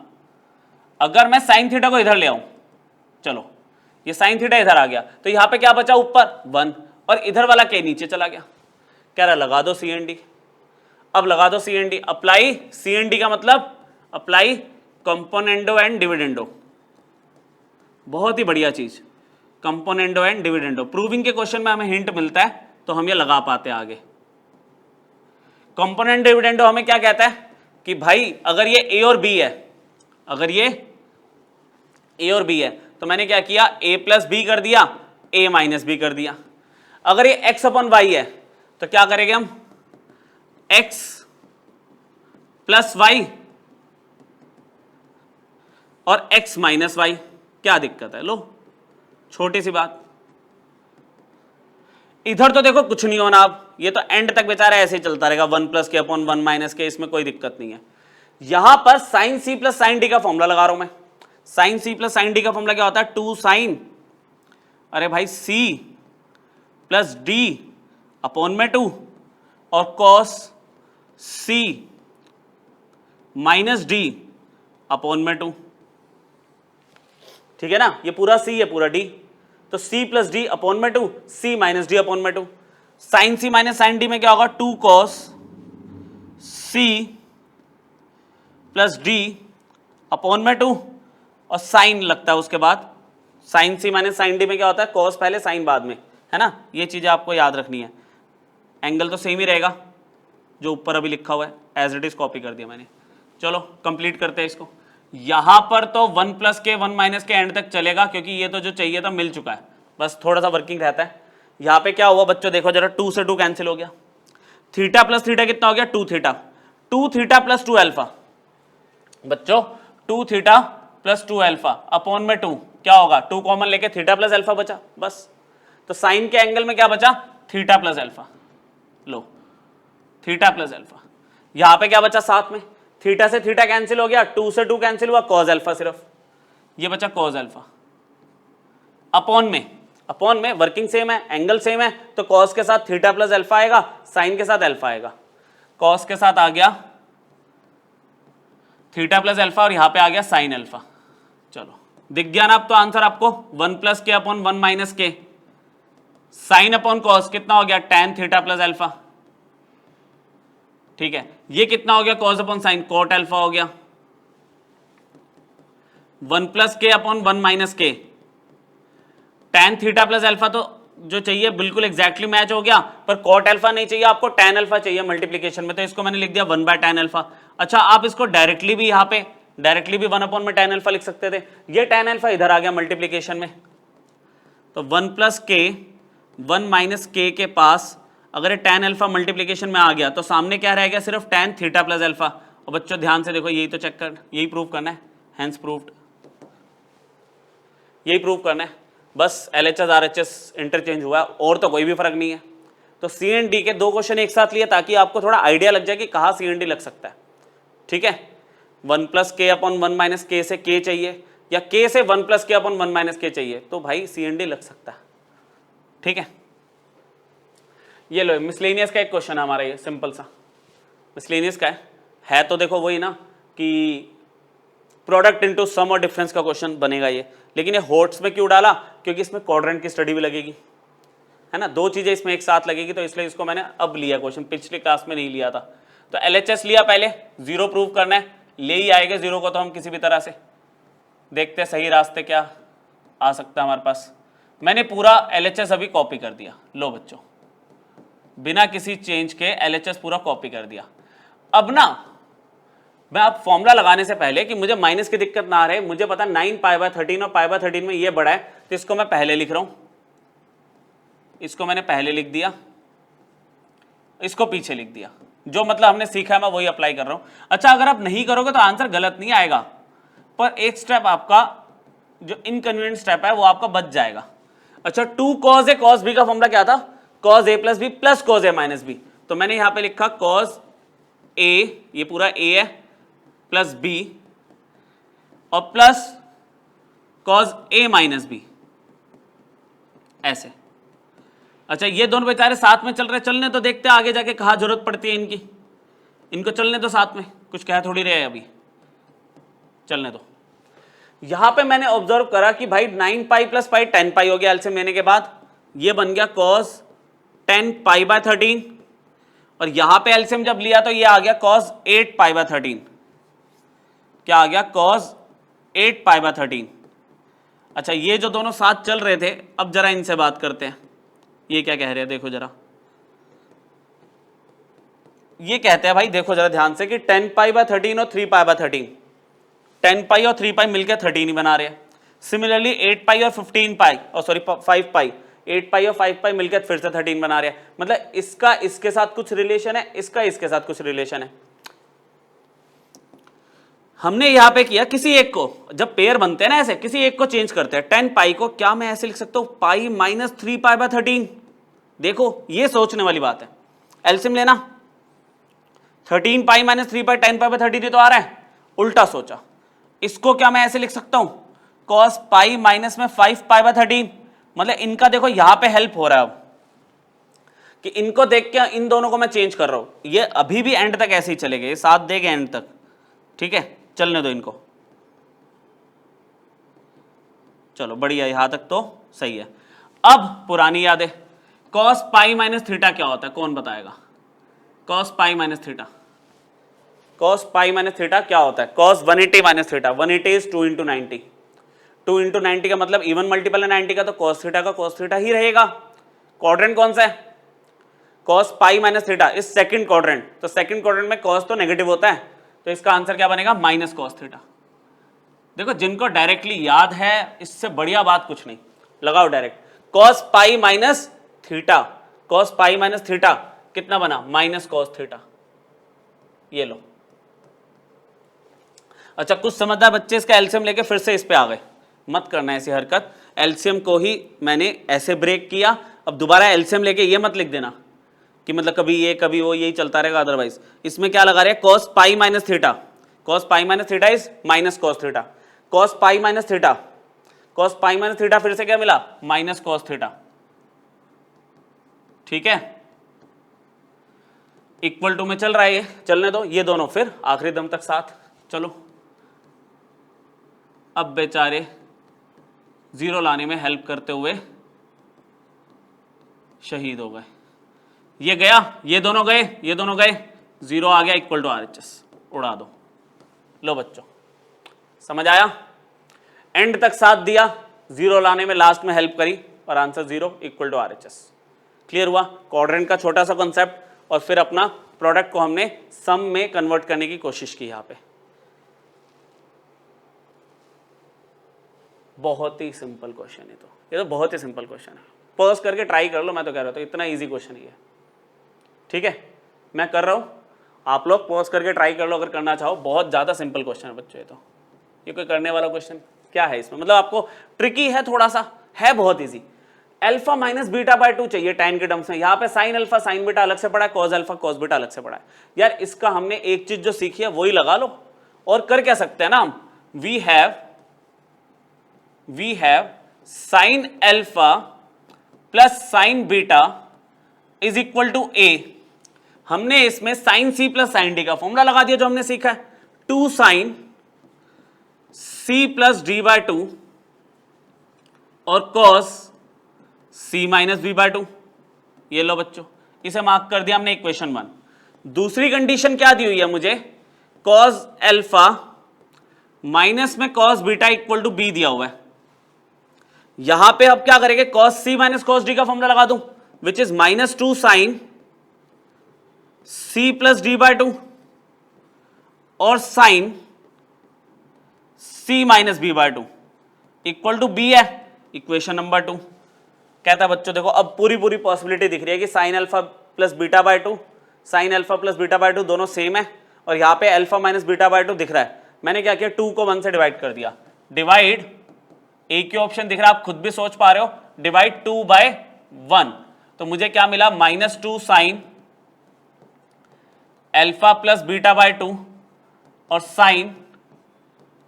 अगर मैं साइन थीटा को इधर ले आऊं, चलो ये साइन थीटा इधर आ गया, तो यहां पे क्या बचा, ऊपर 1 और इधर वाला के नीचे चला गया। कह रहा लगा दो सी एन डी। अब लगा दो C N D, apply C N D का मतलब अप्लाई कंपोनेंडो एंड डिविडेंडो। बहुत ही बढ़िया चीज, कंपोनेंडो एंड डिविडेंडो। प्रूविंग के क्वेश्चन में हमें हिंट मिलता है तो हम ये लगा पाते हैं आगे। कंपोनेंट डिविडेंडो हमें क्या कहता है कि भाई अगर ये ए और बी है, अगर ये ए और बी है तो मैंने क्या किया, ए प्लस बी कर दिया, ए माइनस बी कर दिया। अगर ये एक्स अपॉन वाई है तो क्या करेंगे हम, एक्स प्लस वाई और एक्स माइनस वाई। क्या दिक्कत है, लो छोटी सी बात। इधर तो देखो कुछ नहीं होना, अब ये तो एंड तक बेचारा ऐसे ही चलता रहेगा, 1 प्लस के अपॉन 1 माइनस के, इसमें कोई दिक्कत नहीं है। यहां पर sine C plus sine D का फॉर्मूला लगा रहा हूं मैं। Sine C plus sine D का फॉर्मूला क्या होता है, 2 साइन, अरे भाई सी प्लस डी अपॉन में 2 और cos C minus D upon में 2। ठीक है ना, ये पूरा सी है पूरा डी, तो सी प्लस डी अपॉन में 2, सी माइनस डी अपॉन में 2। Sine C minus sine D में क्या होगा, 2 cos C plus D upon में 2 और साइन लगता है उसके बाद। Sine C minus sine D में क्या होता है, कॉस पहले साइन बाद में, है ना। ये चीजें आपको याद रखनी है। एंगल तो सेम ही रहेगा जो ऊपर अभी लिखा हुआ है, एज इट इज कॉपी कर दिया मैंने। चलो कंप्लीट करते हैं इसको। यहां पर तो 1 प्लस के 1 माइनस के एंड तक चलेगा, क्योंकि ये तो जो चाहिए था मिल चुका है, बस थोड़ा सा वर्किंग रहता है। यहां पे क्या हुआ बच्चों, देखो जरा, 2 से 2 कैंसिल हो गया, थीटा प्लस थीटा कितना हो गया, 2 थीटा, 2 थीटा प्लस 2 अल्फा। बच्चों 2 थीटा प्लस 2 अल्फा अपॉन में 2 क्या होगा, 2 कॉमन लेके थीटा प्लस अल्फा बचा बस। तो साइन के एंगल में क्या बचा, थीटा प्लस अल्फा, लो थीटा प्लस अल्फा। यहां पे क्या बचा साथ में, थीटा से थीटा कैंसिल हो गया, 2 से 2 कैंसिल हुआ, कॉस अल्फा सिर्फ, ये बचा कॉस अल्फा। अपॉन में वर्किंग सेम है, एंगल सेम है, तो कॉस के साथ थीटा प्लस अल्फा आएगा, साइन के साथ अल्फा आएगा। कॉस के साथ आ गया थीटा प्लस अल्फा और यहां पे आ गया साइन अल्फा। चलो दिख गया ना अब तो आंसर आपको, 1 प्लस के अपॉन 1 माइनस के, साइन अपॉन कॉस कितना हो गया, टैन थीटा प्लस अल्फा। ठीक है, ये कितना हो गया, cos upon sine cot alpha हो गया। 1 plus K upon 1 minus K, tan theta plus alpha तो जो चाहिए बिल्कुल एग्जैक्टली मैच हो गया, पर कॉट अल्फा नहीं चाहिए आपको, टैन अल्फा चाहिए मल्टीप्लीकेशन में, तो इसको मैंने लिख दिया 1 बाय टैन अल्फा। अच्छा आप इसको डायरेक्टली भी यहाँ पे डायरेक्टली भी 1 अपॉन में टैन अल्फा लिख सकते थे, ये टैन अल्फा इधर आ गया मल्टीप्लीकेशन में, तो 1 प्लस के 1 माइनस के के पास अगर ये टैन अल्फा मल्टीप्लीकेशन में आ गया तो सामने क्या रह गया, सिर्फ टैन थीटा प्लस अल्फा। और बच्चों ध्यान से देखो, यही तो चेक कर, यही प्रूव करना है, हैंस प्रूव्ड, यही प्रूव करना है, बस LHS RHS इंटरचेंज हुआ है और तो कोई भी फर्क नहीं है। तो सी एंड डी के 2 क्वेश्चन एक साथ लिए ताकि आपको थोड़ा आइडिया लग जाए कि कहाँ सी एंड डी लग सकता है। ठीक है, 1 प्लस के अपॉन 1 माइनस के से के चाहिए या के से 1 प्लस के अपॉन 1 माइनस के चाहिए, तो भाई सी एंड डी लग सकता है। ठीक है, ये लो मिसलेनियस का एक क्वेश्चन है हमारा, ये सिंपल सा मिसलेनियस का है तो देखो वही ना कि प्रोडक्ट इनटू सम और डिफरेंस का क्वेश्चन बनेगा ये, लेकिन ये हॉट्स में क्यों डाला, क्योंकि इसमें क्वाड्रेंट की स्टडी भी लगेगी, है ना, 2 चीजें इसमें एक साथ लगेगी, तो इसलिए इसको मैंने अब लिया क्वेश्चन, पिछली क्लास में नहीं लिया था। तो LHS लिया पहले, 0 प्रूव करना है, ले ही आएगा 0 को तो हम किसी भी तरह से, देखते हैं सही रास्ते क्या आ सकता है हमारे पास। मैंने पूरा LHS अभी कॉपी कर दिया, लो बच्चों बिना किसी चेंज के LHS पूरा कॉपी कर दिया। अब ना मैं अब फॉर्मूला लगाने से पहले कि मुझे माइनस की दिक्कत ना आ रहे, मुझे पता 9 π/13 और π/13 में ये बड़ा है, तो इसको मैं पहले लिख रहा हूं, इसको मैंने पहले लिख दिया, इसको पीछे लिख दिया, जो मतलब हमने सीखा है मैं वही अप्लाई कर रहा हूं। अच्छा, अगर आप नहीं करोगे तो आंसर गलत नहीं आएगा, पर एक स्टेप आपका जो इनकन्वीनियंट स्टेप है वो आपका बच जाएगा। अच्छा, 2 cos a cos b का फॉर्मूला क्या था? cos a plus B plus cos a minus B. तो मैंने यहां पे लिखा cos a, ये पूरा a है, प्लस b और plus cos a minus B, ऐसे। अच्छा, ये दोनों बेचारे साथ में चल रहे, चलने तो देखते आगे जाके कहाँ जरूरत पड़ती है इनकी, इनको चलने तो साथ में, कुछ कह थोड़ी रहे अभी, चलने दो। यहां पे मैंने ऑब्जर्व करा कि भाई 9 पाई प्लस पाई 10 पाई हो गया एलसीएम लेने के बाद, ये बन गया cos 10 पाई बाय 13, और यहां पे एलसीएम जब लिया तो ये आ गया cos 8 पाई बाय 13। क्या आ गया? cos 8 pi by 13। अच्छा, ये जो दोनों साथ चल रहे थे, अब जरा इनसे बात करते हैं, ये क्या कह रहे हैं देखो जरा। ये कहते हैं भाई देखो जरा ध्यान से कि 10 पाई बाय 13 और 3 पाई बाय 13, 10 पाई और 3 पाई मिलकर 13 ही बना रहे हैं। सिमिलरली 8 पाई और 15 पाई, और सॉरी 5 पाई, 8 पाई और 5 पाई मिलकर फिर से 13 बना रहे हैं। मतलब इसका इसके साथ कुछ रिलेशन है, इसका इसके साथ कुछ रिलेशन है। हमने यहां पे किया किसी एक को, जब पेयर बनते हैं ना ऐसे, किसी एक को चेंज करते हैं। 10 पाई को क्या मैं ऐसे लिख सकता हूं, पाई माइनस 3 पाई बाय 13। देखो ये सोचने वाली बात है। एलसीएम लेना, 13 pi minus 3 pi 10 pi by 13 तो आ रहा है, उल्टा सोचा, इसको क्या मैं ऐसे लिख सकता हूं, cos पाई माइनस में 5 पाई बाय 13। मतलब इनका देखो यहां पे हेल्प हो रहा है अब, कि इनको देख के इन दोनों को मैं चेंज कर रहा हूं। ये अभी भी एंड तक ऐसे ही चलेंगे, ये साथ देंगे एंड तक, ठीक है, चलने दो इनको। चलो बढ़िया, यहां तक तो सही है। अब पुरानी यादें, cos पाई माइनस थीटा क्या होता है, कौन बताएगा? cos pi minus theta, cos pi minus theta क्या होता है? cos 180 minus theta, 180 is 2 into 90, 2 into 90 का मतलब इवन मल्टीपल है 90 का, तो cos थीटा का cos थीटा ही रहेगा। क्वाड्रेंट कौन सा है? cos पाई माइनस थीटा इस सेकंड क्वाड्रेंट, तो सेकंड क्वाड्रेंट में cos तो नेगेटिव होता है, तो इसका आंसर क्या बनेगा? Minus cos theta. देखो जिनको डायरेक्टली याद है, इससे बढ़िया बात कुछ नहीं, लगाओ direct, cos pi minus theta, cos pi minus theta कितना बना? माइनस cos थीटा, ये लो। अच्छा, कुछ समझदार बच्चे इसका एलसीएम लेके फिर से इस पे आ गए, मत करना ऐसी हरकत। एलसीएम को ही मैंने ऐसे ब्रेक किया, अब दोबारा एलसीएम लेके ये मत लिख देना कि मतलब कभी ये कभी वो, यही चलता रहेगा। अदरवाइज इसमें क्या लगा रहे हैं? cos pi minus theta, cos pi minus theta is minus cos theta, cos pi minus theta, cos pi minus theta फिर से क्या मिला? माइनस cos थीटा, ठीक है, इक्वल टू में चल रहा है ये, चलने दो ये दोनों फिर आखिरी दम तक साथ। चलो, अब बेचारे जीरो लाने में हेल्प करते हुए शहीद हो गए। ये गया, ये दोनों गए, ये दोनों गए, जीरो आ गया इक्वल टू RHS, उड़ा दो। लो बच्चों, समझ आया? एंड तक साथ दिया, जीरो लाने में लास्ट में हेल्प करी, और answer zero equal to RHS। Clear हुआ? क्वाड्रेंट का छोटा सा कॉन्सेप्ट, और फिर अपना प्रोडक्ट को हमने सम में कन्वर्ट करने की कोशिश की। यहां पे बहुत ही सिंपल क्वेश्चन है, तो ये तो बहुत ही सिंपल क्वेश्चन है, पॉज करके ट्राई कर लो, मैं तो कह रहा था इतना इजी क्वेश्चन ही है। ठीक है, मैं कर रहा हूं, आप लोग पॉज करके ट्राई कर लो अगर करना चाहो। बहुत ज्यादा सिंपल क्वेश्चन है बच्चों, ये कोई करने वाला क्वेश्चन क्या है इसमें? मतलब आपको ट्रिकी है थोड़ा सा, है बहुत easy. Alpha minus beta by 2 चाहिए टाइम के टर्म्स में, यहाँ पे साइन अल्फा साइन बीटा अलग से पड़ा है, कॉस अल्फा कॉस बीटा अलग से पड़ा है। यार इसका हमने एक चीज जो सीखी है वही लगा लो, और कर क्या सकते हैं ना हम, we have sine alpha plus sine beta is equal to A. हमने इसमें sine C plus sine D का फॉर्मूला लगा दिया जो हमने सीखा है, 2 sine C plus D by 2 और cos C minus B by 2। ये लो बच्चों, इसे मार्क कर दिया हमने इक्वेशन 1। दूसरी कंडीशन क्या दी हुई है मुझे, कॉस अल्फा माइनस में cos beta equal to B दिया हुआ है। यहां पे अब क्या करेंगे, cos C minus cos D का फॉर्मूला लगा दूं, which is minus 2 sine C plus D by 2 और sine C minus B by 2 equal to B है, इक्वेशन नंबर 2। कहता है बच्चों देखो अब पूरी पॉसिबिलिटी दिख रही है कि sign alpha plus beta by 2 sine alpha plus beta by 2 दोनों सेम है, और यहाँ पे अल्फा माइनस बीटा बाय 2 दिख रहा है। मैंने क्या किया, 2 को 1 से डिवाइड कर दिया। डिवाइड, एक ही ऑप्शन दिख रहा है, आप खुद भी सोच पा रहे हो, डिवाइड 2 बाय 1, तो मुझे क्या मिला, -2 sine alpha plus beta by 2 और sine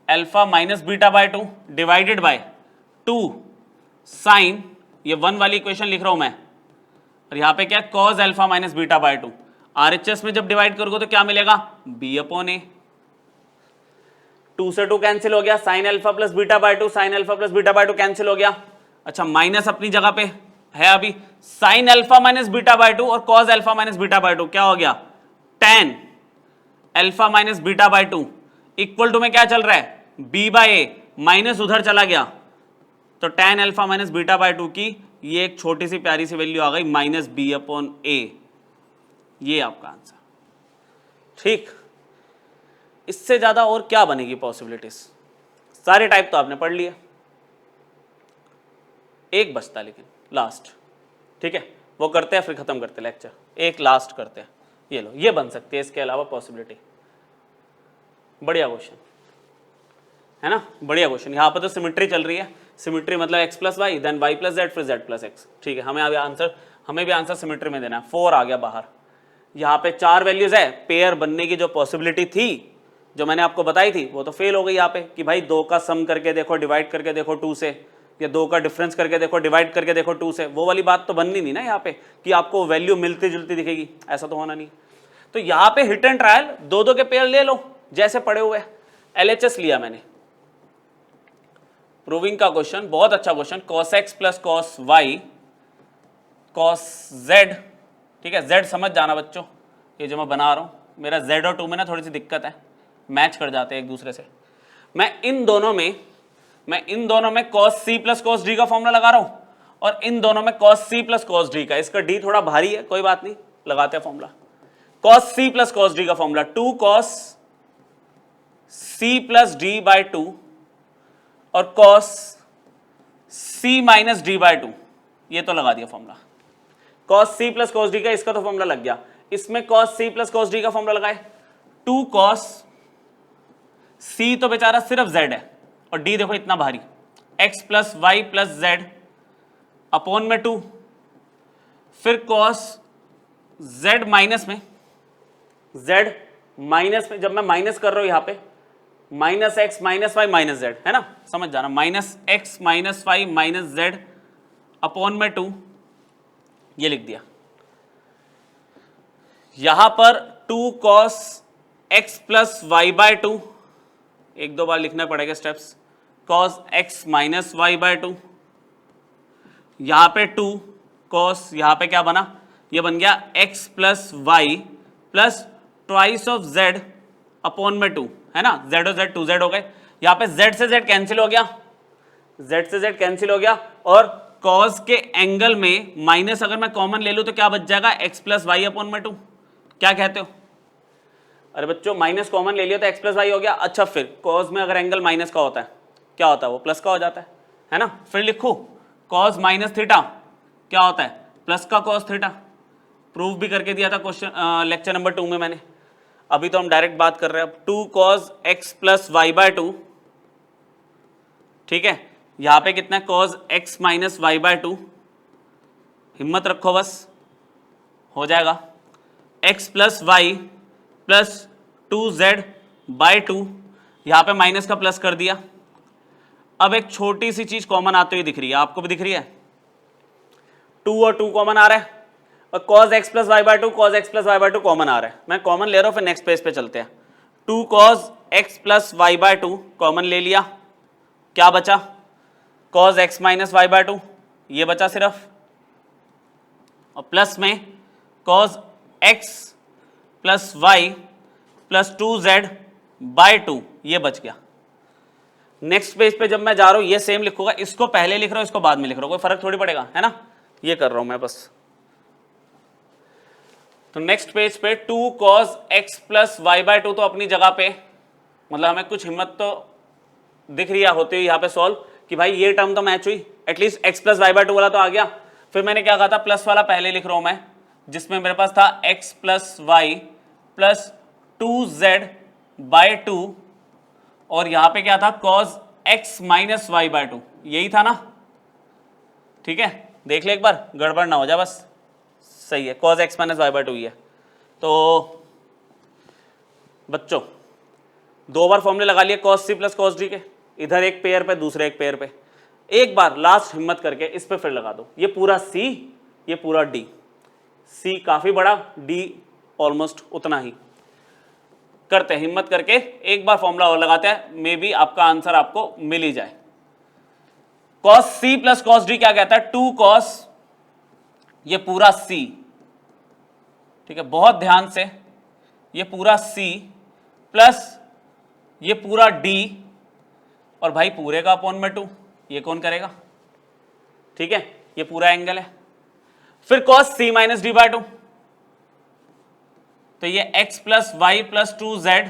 alpha minus beta by 2 by bye 2 sine, ये 1 वाली इक्वेशन लिख रहा हूं मैं, और यहां पे क्या, cause alpha minus beta by 2। RHS में जब डिवाइड करोगे तो क्या मिलेगा, b/a। 2 से 2 कैंसिल हो गया, sine alpha plus beta by 2, sine alpha plus beta by 2 cancel हो गया। अच्छा, माइनस अपनी जगह पे है अभी, sine alpha minus beta by 2 और cos alpha minus beta by 2 क्या हो गया, tan alpha minus beta by 2 equal to में क्या चल रहा है, b/a, माइनस उधर चला गया, तो tan alpha minus beta by 2 की ये एक छोटी सी प्यारी सी वैल्यू आ गई, -b/a। ये आपका आंसर। ठीक, इससे ज्यादा और क्या बनेगी पॉसिबिलिटीज, सारे टाइप तो आपने पढ़ लिए, एक बचता लेकिन लास्ट, ठीक है, वो करते हैं फिर खत्म करते लेक्चर, एक लास्ट करते हैं। ये लो, ये बन सकती है, इसके अलावा पॉसिबिलिटी। बढ़िया क्वेश्चन है ना, बढ़िया क्वेश्चन। यहाँ पर तो सिमिट्री चल रही है, सिमिट्री मतलब x plus Y then y plus Z फिर z प्लस एक्स, ठीक है, हमें भी आंसर सिमिट्री में देना है। 4 आ गया बाहर। यहाँ पे 4 वैल्यूज है, पेयर बनने की जो पॉसिबिलिटी थी, जो मैंने आपको बताई थी, वो तो फेल हो गई यहाँ पे, कि भाई 2 का सम करके देखो, डिवाइड करके देखो 2 से, या 2 का डिफरेंस करके देखो, डिवाइड करके देखो 2 से, वो वाली बात तो बननी नहीं ना यहाँ पे, कि आपको वैल्यू मिलती जुलती दिखेगी, ऐसा तो होना नहीं। तो यहाँ पे हिट एंड ट्रायल, 2-2 के पेयर ले लो जैसे पड़े हुए। LHS लिया मैंने, प्रूविंग का क्वेश्चन, बहुत अच्छा question, cos x plus cos Y cos z, ठीक है, z समझ जाना बच्चों, ये जो मैं बना रहा हूँ, मेरा z और 2 में ना थोड़ी सी दिक्कत है, मैच कर जाते हैं एक दूसरे से। मैं इन दोनों में cos c plus cos d का फॉर्मूला लगा रहा हूँ, और इन दोनों में cos c plus cos d का, इसका d थोड़ा भारी है, कोई बात नहीं, लगाते हैं formula. cos c plus cos d का फॉर्मूला 2 cos c प्लस d बाय 2 और cos c minus d by 2, ये तो लगा दिया formula. cos c plus cos d का इसका तो फॉर्मूला लग गया, इसमें cos c plus cos d का फॉर्मूला लगाए, 2 cos c तो बेचारा सिर्फ z है, और d देखो इतना भारी, x plus Y plus Z upon में 2, फिर cos z माइनस में, जब मैं माइनस कर रहा हूं यहां पे, minus X minus Y minus Z, है ना, समझ जाना, minus X minus Y minus Z upon में 2, ये लिख दिया। यहां पर 2 cos x plus Y by 2, एक दो बार लिखना पड़ेगा steps, cos x minus Y by 2, यहां पे 2 cos, यहां पे क्या बना, ये बन गया x plus Y plus twice of z upon में 2, है ना, z और z 2z हो गए, यहाँ पे z से z कैंसिल हो गया, z से z कैंसिल हो गया, और cos के एंगल में माइनस अगर मैं कॉमन ले लूं तो क्या बच जाएगा, x प्लस वाई अपॉन में 2, क्या कहते हो? अरे बच्चों माइनस कॉमन ले लिया तो x प्लस वाई हो गया। अच्छा, फिर cos में अगर एंगल माइनस का होता है क्या होता है, वो प्लस का हो जाता है ना। फिर लिखो cos माइनस थीटा क्या होता है, प्लस का cos थीटा, प्रूफ भी करके दिया था क्वेश्चन लेक्चर नंबर 2 में मैंने। अभी तो हम डायरेक्ट बात कर रहे हैं। 2 cos x plus Y by 2, ठीक है, यहां पे कितना है cos x minus Y by 2, हिम्मत रखो बस, हो जाएगा, x plus Y plus 2z by 2, यहां पे माइनस का प्लस कर दिया। अब एक छोटी सी चीज कॉमन आती हुई दिख रही है, आपको भी दिख रही है, 2 और 2 कॉमन आ रहा है, और cos x plus Y by 2 cos x plus Y by 2 common आ रहा है। मैं कॉमन ले रहा हूं, फिर नेक्स्ट पेज पे चलते हैं। 2 cos x plus Y by 2 common ले लिया, क्या बचा, cos x minus Y by 2, ये बचा सिर्फ, और प्लस में cos x plus Y plus 2z by 2, ये बच गया। नेक्स्ट पेज पे जब मैं जा रहा हूं ये सेम लिखूंगा, इसको पहले लिख रहा हूं, इसको बाद में लिख रहा हूं, कोई फर्क थोड़ी पड़ेगा, है ना, ये कर रहा हूं मैं बस। तो नेक्स्ट पेज पे 2 cos x plus Y by 2 तो अपनी जगह पे, मतलब हमें कुछ हिम्मत तो दिख रही है होती हुई यहाँ पे सॉल्व, कि भाई ये टर्म तो मैच हुई, at least x plus Y by 2 वाला तो आ गया। फिर मैंने क्या कहा था, प्लस वाला पहले लिख रहा हूं मैं, जिसमें मेरे पास था x plus Y plus 2z/2 और यहां पे क्या था cos x minus Y by 2, यही था ना, ठीक है, देख ले एक बार, गड़बड़ ना हो जाए बस, सही है, cos x minus Y by 2 ही है। तो बच्चों दो बार फॉर्मूले लगा लिए cos c plus cos d के, इधर एक पेयर पे दूसरे एक पेयर पे, एक बार लास्ट हिम्मत करके इस पे फिर लगा दो, ये पूरा c ये पूरा d, c काफी बड़ा, d ऑलमोस्ट उतना ही, करते हैं हिम्मत करके एक बार फॉर्मूला और लगाते हैं, मे बी आपका आंसर आपको मिल ही जाए। cos c plus cos d क्या कहता है, 2 cos ये पूरा c, ठीक है, बहुत ध्यान से, ये पूरा c प्लस ये पूरा d और भाई पूरे का अपॉन में 2, ये कौन करेगा, ठीक है, ये पूरा एंगल है। फिर cos c minus D by 2, तो ये x plus Y plus 2z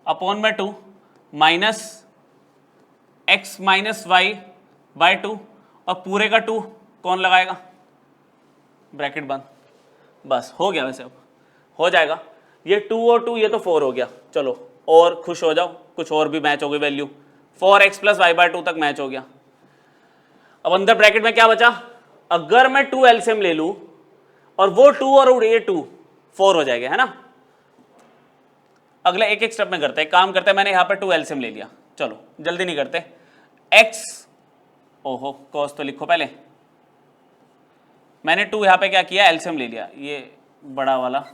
upon में 2 minus x minus Y by 2 और पूरे का 2 कौन लगाएगा, ब्रैकेट बंद, बस हो गया, वैसे अब हो जाएगा, ये 2 और 2 ये तो 4 हो गया, चलो और खुश हो जाओ, कुछ और भी मैच हो गई value, 4x plus Y by 2 तक मैच हो गया। अब अंदर ब्रैकेट में क्या बचा, अगर मैं 2 एलसीएम ले लूं और वो 2 और ये 2 4 हो जाएगा, है ना। अगले एक एक स्टेप में करते हैं, काम करते हैं, मैंने यहां पे 2 एलसीएम ले लिया, चलो जल्दी नहीं करते, x, ओहो कॉस तो लिखो पहले, मैंने 2 यहां पे क्या किया, एलसीएम ले लिया, ये बड़ा वाला,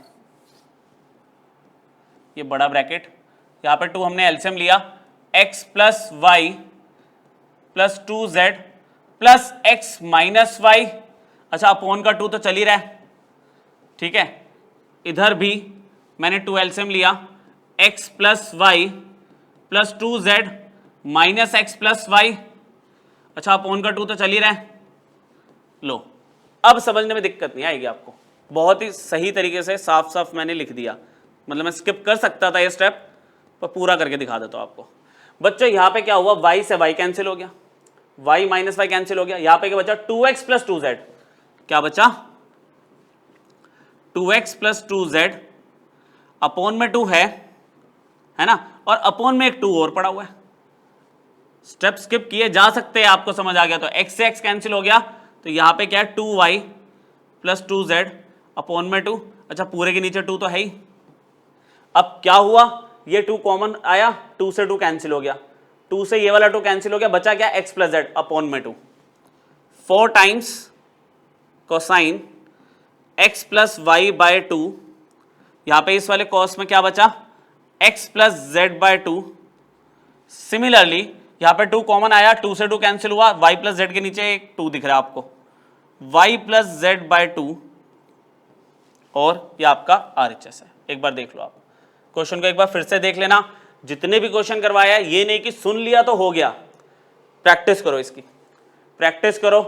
ये बड़ा ब्रैकेट, यहां पे 2 हमने एलसीएम लिया, x plus Y plus 2z plus x minus y, अच्छा अपॉन का 2 तो चल ही रहा है, ठीक है, इधर भी मैंने 2 एलसीएम लिया, x plus Y plus 2z minus x plus y, अच्छा अपॉन का 2 तो चल ही रहा है, लो अब समझने में दिक्कत नहीं आएगी आपको, बहुत ही सही तरीके से साफ साफ मैंने लिख दिया, मतलब मैं स्किप कर सकता था ये स्टेप, पर पूरा करके दिखा देता हूं आपको। बच्चों यहां पे क्या हुआ, y से y कैंसिल हो गया, y माइनस वाई कैंसिल हो गया, यहां पे क्या बचा, 2x प्लस 2z, क्या बचा 2x प्लस 2z अपॉन में 2 है ना, और अपॉन में एक 2 और पड़ा हुआ है, स्टेप स्किप किए जा सकते हैं, आपको समझ आ गया तो x से x कैंसिल हो गया, तो यहां पे क्या है 2y प्लस 2z अपॉन में 2, अच्छा पूरे के नीचे 2 तो है ही, अब क्या हुआ, ये 2 कॉमन आया, 2 से 2 कैंसिल हो गया, 2 से ये वाला 2 कैंसिल हो गया, बचा क्या x प्लस z अपॉन में 2, 4 times cosine x plus Y by 2, यहां पे इस वाले कॉस में क्या बचा, x plus z by 2, similarly यहां पे 2 कॉमन आया, 2 से 2 कैंसिल हुआ, y प्लस जेड के नीचे एक 2 दिख रहा है आपको, y प्लस जेड बाय 2 और ये आपका RHS है। एक बार देख लो आप क्वेश्चन को, एक बार फिर से देख लेना, जितने भी क्वेश्चन करवाया ये नहीं कि सुन लिया तो हो गया, प्रैक्टिस करो, इसकी प्रैक्टिस करो,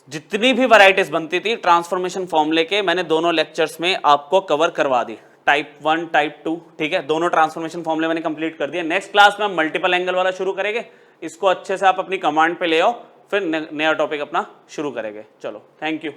जितनी भी वैरायटीज बनती थी ट्रांसफॉर्मेशन फॉर्मूले के मैंने दोनों लेक्चर्स में आपको कवर करवा दी, टाइप 1 टाइप 2, ठीक है, दोनों ट्रांसफॉर्मेशन फॉर्मूले मैंने कंप्लीट कर दिए। नेक्स्ट क्लास में हम मल्टीपल एंगल वाला शुरू करेंगे, इसको अच्छे से आप अपनी कमांड पे ले आओ, फिर नया टॉपिक अपना शुरू करेंगे। चलो थैंक यू।